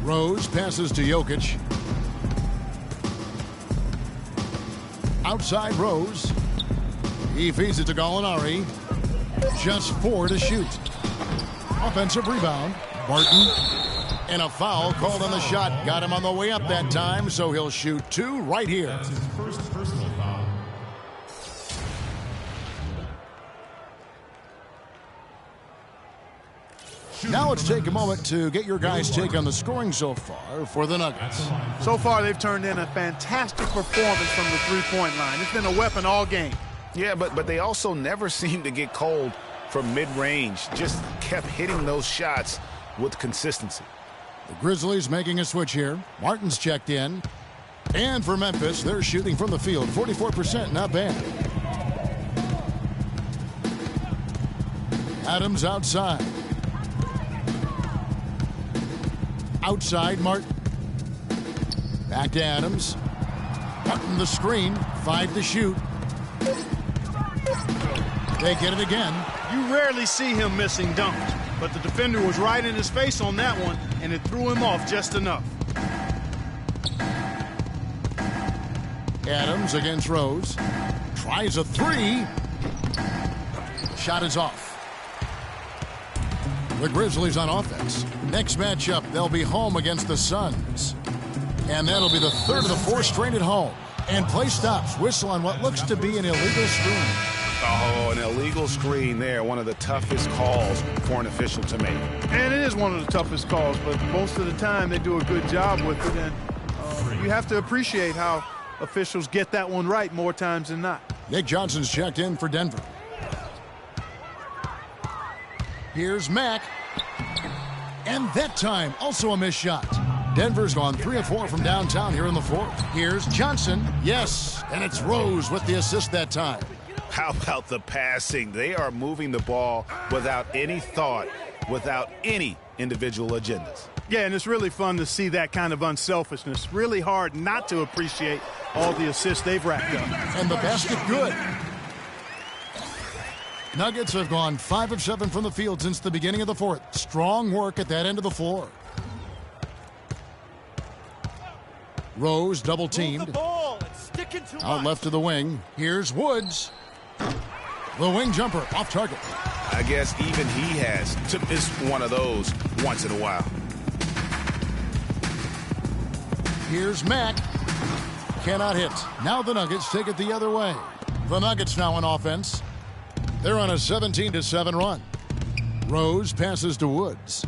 Rose passes to Jokic. Outside Rose. He feeds it to Gallinari. Just 4 to shoot. Offensive rebound. Barton. And a foul called on the shot. Got him on the way up that time, so he'll shoot 2 right here. That's his first personal foul. Now let's take a moment to get your guys' take on the scoring so far for the Nuggets. So far, they've turned in a fantastic performance from the three-point line. It's been a weapon all game. Yeah, but they also never seem to get cold from mid-range. Just kept hitting those shots with consistency. The Grizzlies making a switch here. Martin's checked in. And for Memphis, they're shooting from the field. 44%, not bad. Adams outside. Outside, Martin. Back to Adams. Martin the screen. 5 to shoot. They get it again. You rarely see him missing dunks, but the defender was right in his face on that one, and it threw him off just enough. Adams against Rose. Tries a 3. Shot is off. The Grizzlies on offense. Next matchup, they'll be home against the Suns. And that'll be the third of the 4 straight at home. And play stops. Whistle on what looks to be an illegal screen. Oh, an illegal screen there. One of the toughest calls for an official to make. And it is one of the toughest calls, but most of the time they do a good job with it. And you have to appreciate how officials get that one right more times than not. Nick Johnson's checked in for Denver. Here's Mack. And that time, also a missed shot. Denver's gone 3 of 4 from downtown here in the fourth. Here's Johnson. Yes, and it's Rose with the assist that time. How about the passing? They are moving the ball without any thought, without any individual agendas. Yeah, and it's really fun to see that kind of unselfishness. Really hard not to appreciate all the assists they've racked up. And the basket good. Nuggets have gone 5 of 7 from the field since the beginning of the fourth. Strong work at that end of the floor. Rose double teamed. Out left to the wing. Here's Woods. The wing jumper off target. I guess even he has to miss one of those once in a while. Here's Mack. Cannot hit. Now the Nuggets take it the other way. The Nuggets now on offense. They're on a 17-7 run. Rose passes to Woods.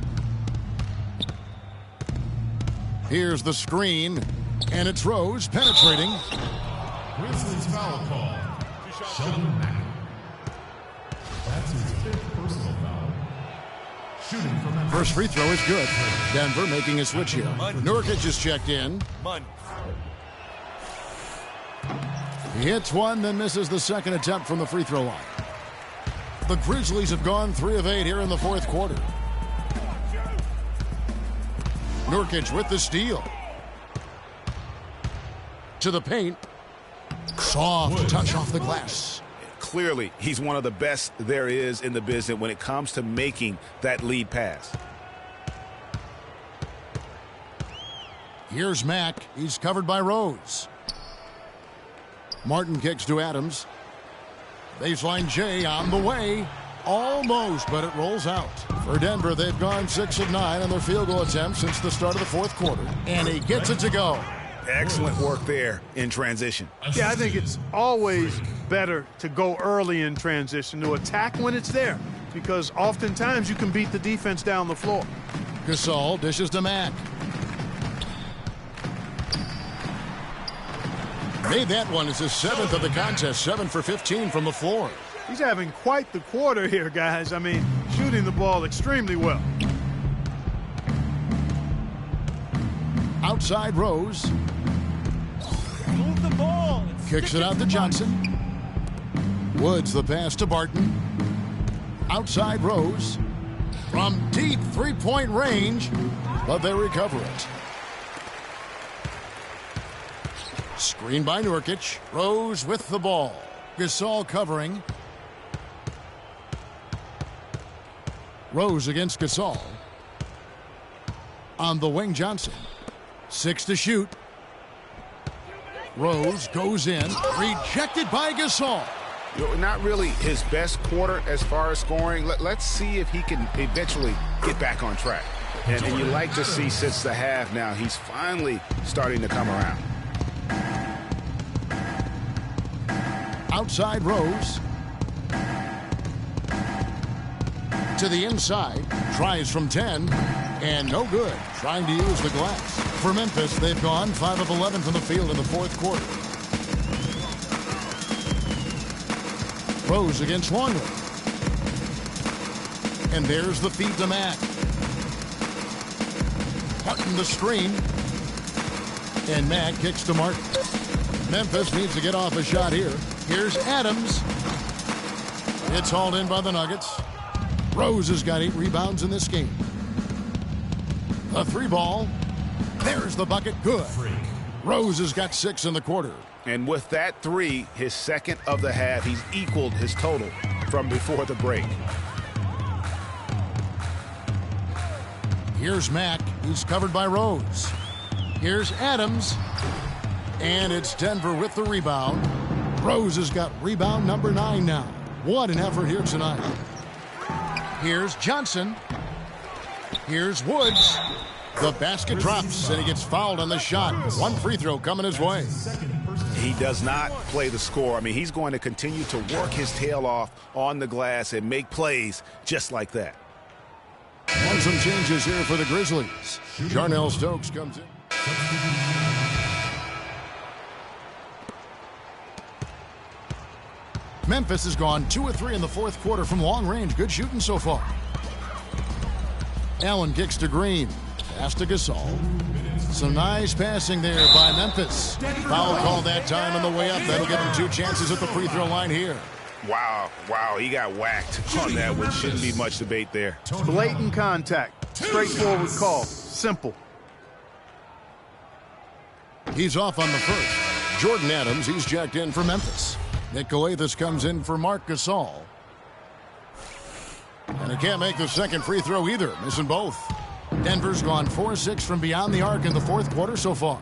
Here's the screen. And it's Rose penetrating. Grizzlies foul call. Sheldon Mack. That's his 5th personal foul. Shooting from that. First free throw is good. Denver making a switch here. Nurkic is checked in. He hits one, then misses the second attempt from the free throw line. The Grizzlies have gone 3 of 8 here in the fourth quarter. Nurkic with the steal. To the paint. Soft touch off the glass. Clearly, he's one of the best there is in the business when it comes to making that lead pass. Here's Mack. He's covered by Rose. Martin kicks to Adams. Baseline J on the way. Almost, but it rolls out. For Denver, they've gone 6 of 9 on their field goal attempts since the start of the fourth quarter. And he gets it to go. Excellent work there in transition. Yeah, I think it's always better to go early in transition, to attack when it's there, because oftentimes you can beat the defense down the floor. Gasol dishes to Mack. Made that one as his 7th of the contest, 7 for 15 from the floor. He's having quite the quarter here, guys. I mean, shooting the ball extremely well. Outside Rose. Move the ball. Kicks it out to Johnson. Woods the pass to Barton. Outside Rose. From deep three-point range, but they recover it. Screen by Nurkic. Rose with the ball. Gasol covering. Rose against Gasol. On the wing, Johnson. 6 to shoot. Rose goes in. Rejected by Gasol. Not really his best quarter as far as scoring. Let's see if he can eventually get back on track. And you like to see since the half now, he's finally starting to come around. Outside Rose. To the inside. Tries from 10. And no good. Trying to use the glass. For Memphis, they've gone 5 of 11 from the field in the fourth quarter. Rose against Longley. And there's the feed to Mack. Martin the screen. And Mack kicks to Martin. Memphis needs to get off a shot here. Here's Adams. It's hauled in by the Nuggets. Rose has got 8 rebounds in this game. A 3-ball. There's the bucket. Good. Rose has got 6 in the quarter. And with that 3, his second of the half, he's equaled his total from before the break. Here's Mack. He's covered by Rose. Here's Adams. And it's Denver with the rebound. Rose has got rebound number 9 now. What an effort here tonight. Here's Johnson. Here's Woods. The basket drops, and he gets fouled on the shot. One free throw coming his way. He does not play the score. I mean, he's going to continue to work his tail off on the glass and make plays just like that. And some changes here for the Grizzlies. Jarnell Stokes comes in. Memphis has gone 2 of 3 in the fourth quarter from long range. Good shooting so far. Allen kicks to Green. Pass to Gasol. Some nice passing there by Memphis. Foul call that time on the way up. That'll give him 2 chances at the free throw line here. Wow, he got whacked on that, which shouldn't be much debate there. Blatant contact. Straightforward call. Simple. He's off on the first. Jordan Adams, he's jacked in for Memphis. Nick Calathes comes in for Marc Gasol. And he can't make the second free throw either, missing both. Denver's gone 4-6 from beyond the arc in the fourth quarter so far.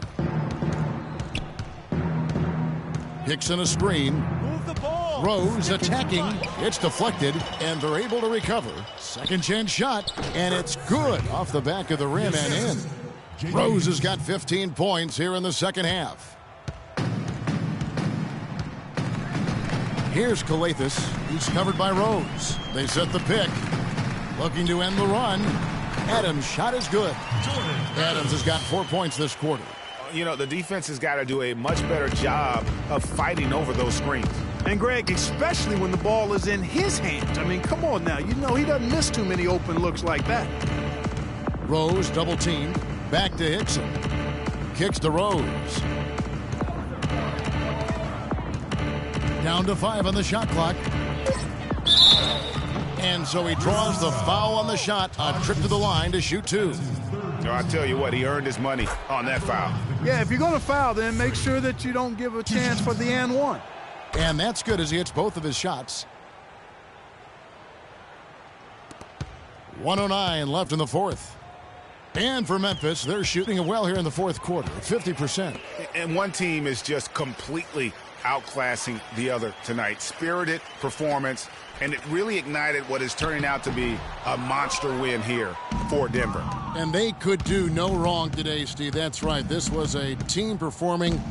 Hickson a screen. Move the ball. Rose attacking. It's deflected, and they're able to recover. Second chance shot, and it's good off the back of the rim and in. Rose has got 15 points here in the second half. Here's Calathes. He's covered by Rose. They set the pick. Looking to end the run. Adams' shot is good. Adams has got 4 points this quarter. You know, the defense has got to do a much better job of fighting over those screens. And Greg, especially when the ball is in his hands. I mean, come on now. You know he doesn't miss too many open looks like that. Rose double teamed. Back to Hickson. Kicks to Rose. Down to 5 on the shot clock. And so he draws the foul on the shot. A trip to the line to shoot 2. I tell you what, he earned his money on that foul. Yeah, if you're going to foul, then make sure that you don't give a chance for the and one. And that's good as he hits both of his shots. 1:09 left in the fourth. And for Memphis, they're shooting it well here in the fourth quarter, 50%. And one team is just completely outclassing the other tonight. Spirited performance, and it really ignited what is turning out to be a monster win here for Denver. And they could do no wrong today, Steve. That's right. This was a team performing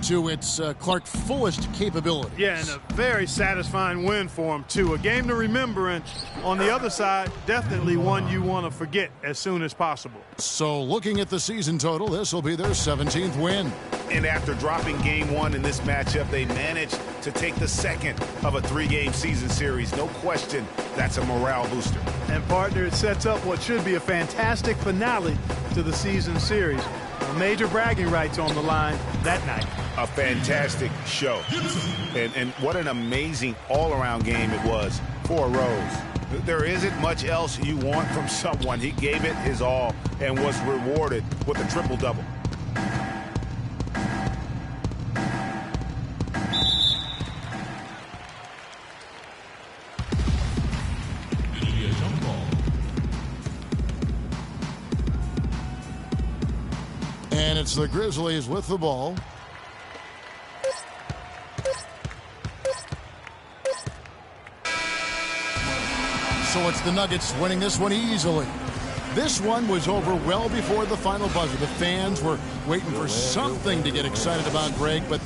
to its Clark fullest capabilities. Yeah, and a very satisfying win for him, too. A game to remember, and on the other side, definitely one you want to forget as soon as possible. So looking at the season total, this will be their 17th win. And after dropping game 1 in this matchup, they managed to take the second of a 3-game season series. No question, that's a morale booster. And partner, it sets up what should be a fantastic finale to the season series. Major bragging rights on the line that night. A fantastic show. And what an amazing all-around game it was for Rose. There isn't much else you want from someone. He gave it his all and was rewarded with a triple-double. And it's the Grizzlies with the ball. So it's the Nuggets winning this one easily. This one was over well before the final buzzer. The fans were waiting for something to get excited about, Greg, but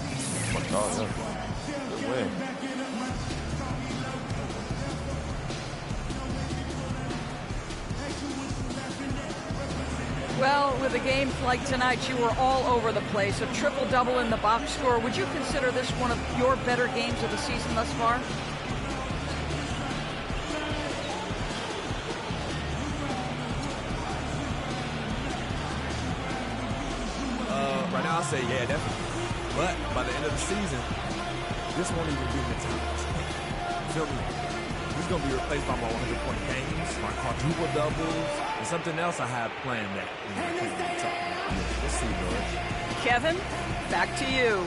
Good win. Well, with a game like tonight, you were all over the place. A triple-double in the box score. Would you consider this one of your better games of the season thus far? Right now, I'll say, yeah, definitely. But by the end of the season, this won't even be the time. You feel me? He's going to be replaced by my 100-point games, my quadruple doubles, and something else I have planned that I can't really talk about. We'll see, Doris. Kevin, back to you.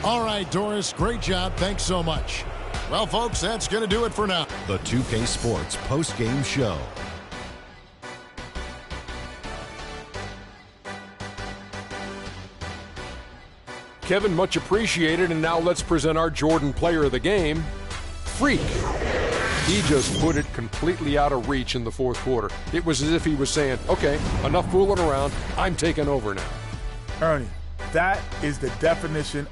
all right, Doris, great job. Thanks so much. Well, folks, that's going to do it for now. The 2K Sports post-game show. Kevin, much appreciated. And now let's present our Jordan player of the game, Freak. He just put it completely out of reach in the fourth quarter. It was as if he was saying, okay, enough fooling around. I'm taking over now. Ernie, that is the definition.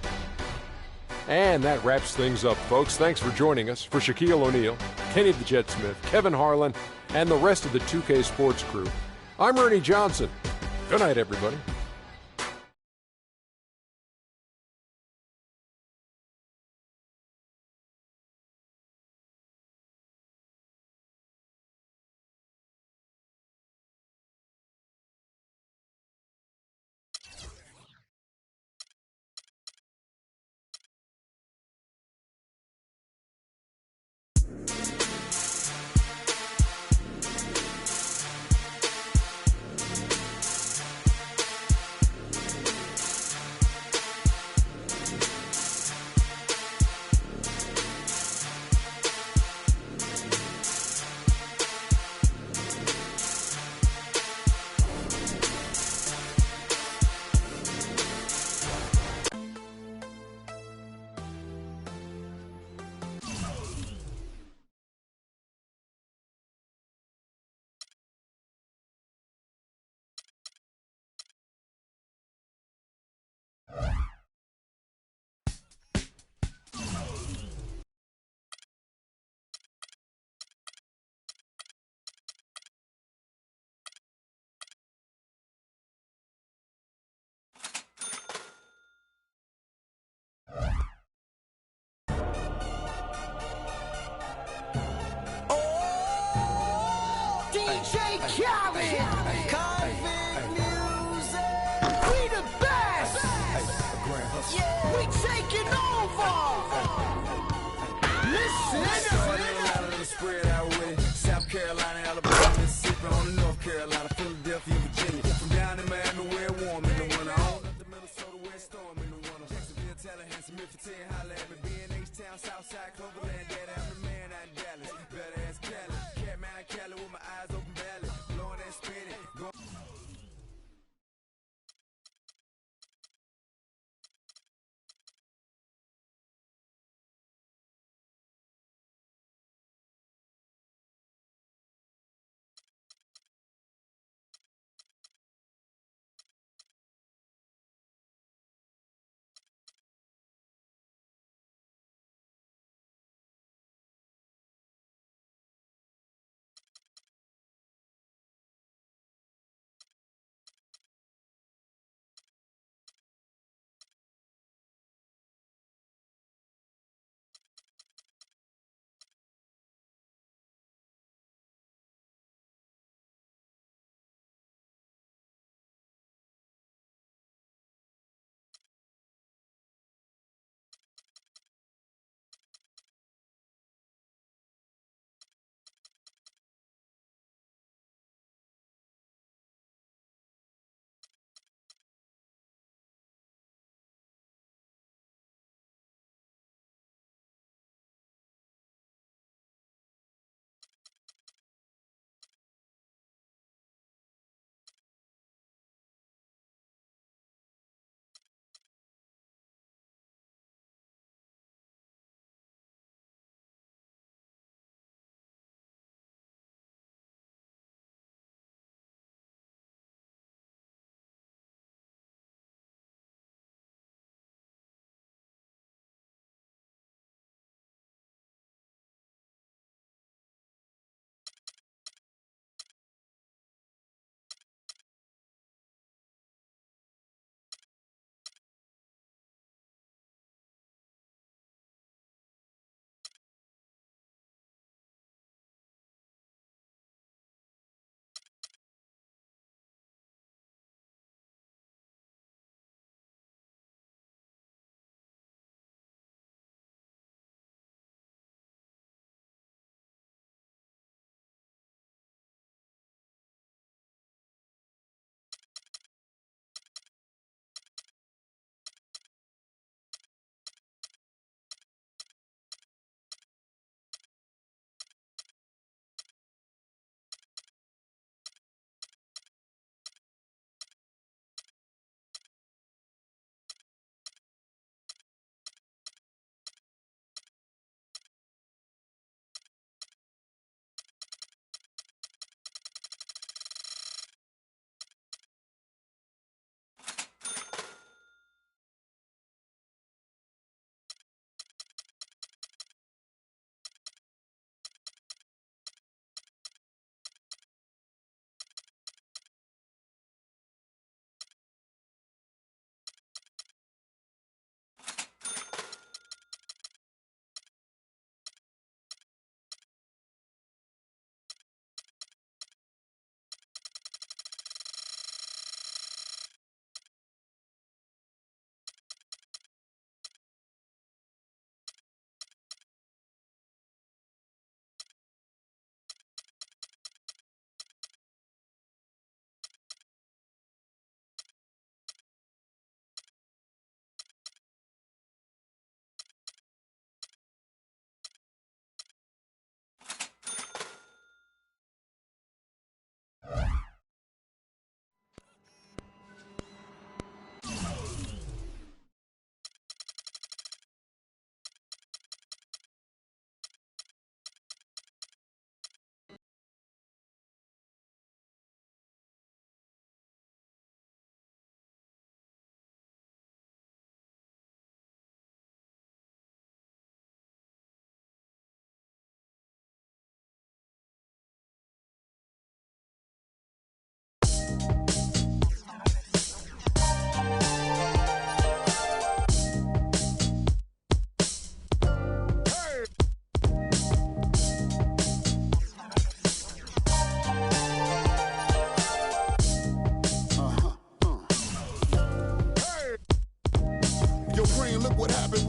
And that wraps things up, folks. Thanks for joining us. For Shaquille O'Neal, Kenny the Jet Smith, Kevin Harlan, and the rest of the 2K Sports crew, I'm Ernie Johnson. Good night, everybody.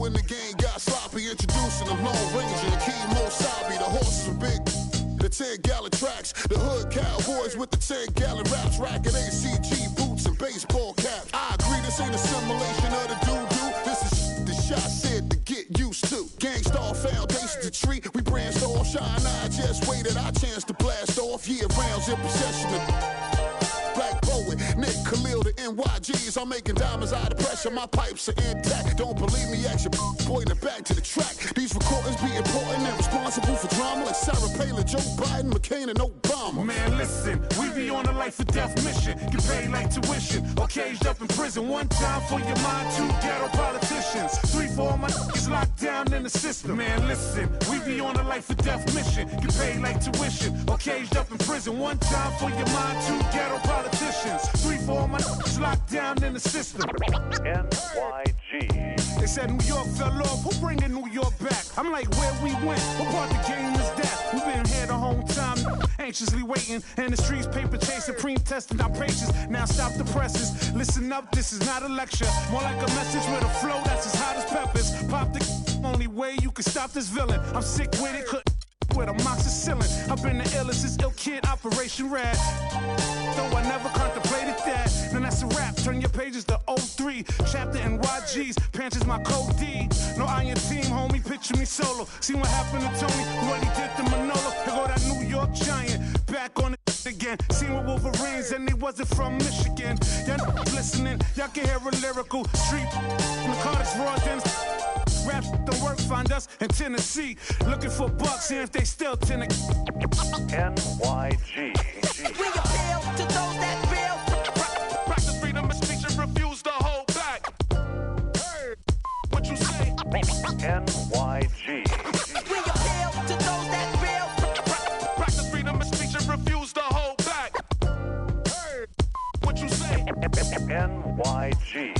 when the game got sloppy. Introducing the Lone Ranger, the King Mosabi. The horses were big, the 10-gallon tracks. The hood cowboys with the 10-gallon raps. Rocking ACG boots and baseball caps. I agree, this ain't a simulation of the doo-doo. This is the shot said to get used to. Gangstar foundation to treat. We branched off, shine. I just waited our chance to blast off. Year rounds in possession of Black Poet, Nick Khalil, the NYGs. I'm making diamonds out of pressure. My pipes are intact. Don't believe me? Ask your boy in the back to the track. These recordings be important and responsible for drama like Sarah Palin, Joe Biden, McCain, and Obama. Man, listen, we be on a life or death mission. Get paid like tuition or caged up in prison. One time for your mind, 2 ghetto politicians. 3 for all my niggas locked down in the system. Man, listen, we be on a life or death mission. Get paid like tuition or caged up in prison. One time for your mind, 2 ghetto politicians. 3 for all my niggas locked down in the system. NYG. They said New York fell off. Who bringing New York back? I'm like, where we went? What part the game is that? We've been here the whole time, anxiously waiting. And the streets paper chasing, pre-testing our patience. Now stop the presses. Listen up, this is not a lecture. More like a message with a flow that's as hot as peppers. Pop the only way you can stop this villain. I'm sick with it, with a moxicillin. I've been the illest since Ill Kid, Operation Rad. Though I never contemplated that. Then that's a rap. Turn your pages to 03. Chapter NYG's. Pants is my code D. No iron team, homie. Picture me solo. See what happened to Tony? What he did to Manolo. Here go that New York Giant. Back on it again. Seen with Wolverines and they wasn't from Michigan. Y'all listening. Y'all can hear a lyrical street. Narcotics, raw dens. Rap don't work, find us in Tennessee. Looking for bucks, see if they still tend to NYG. We appeal to those that feel. Practice freedom of speech and refuse to hold back. Hey, what you say? NYG. We appeal to those that feel. Practice freedom of speech and refuse to hold back. Hey, what you say? NYG.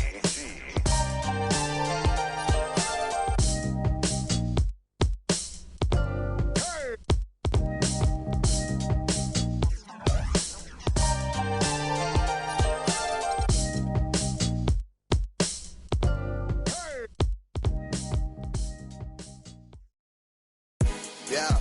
Yeah.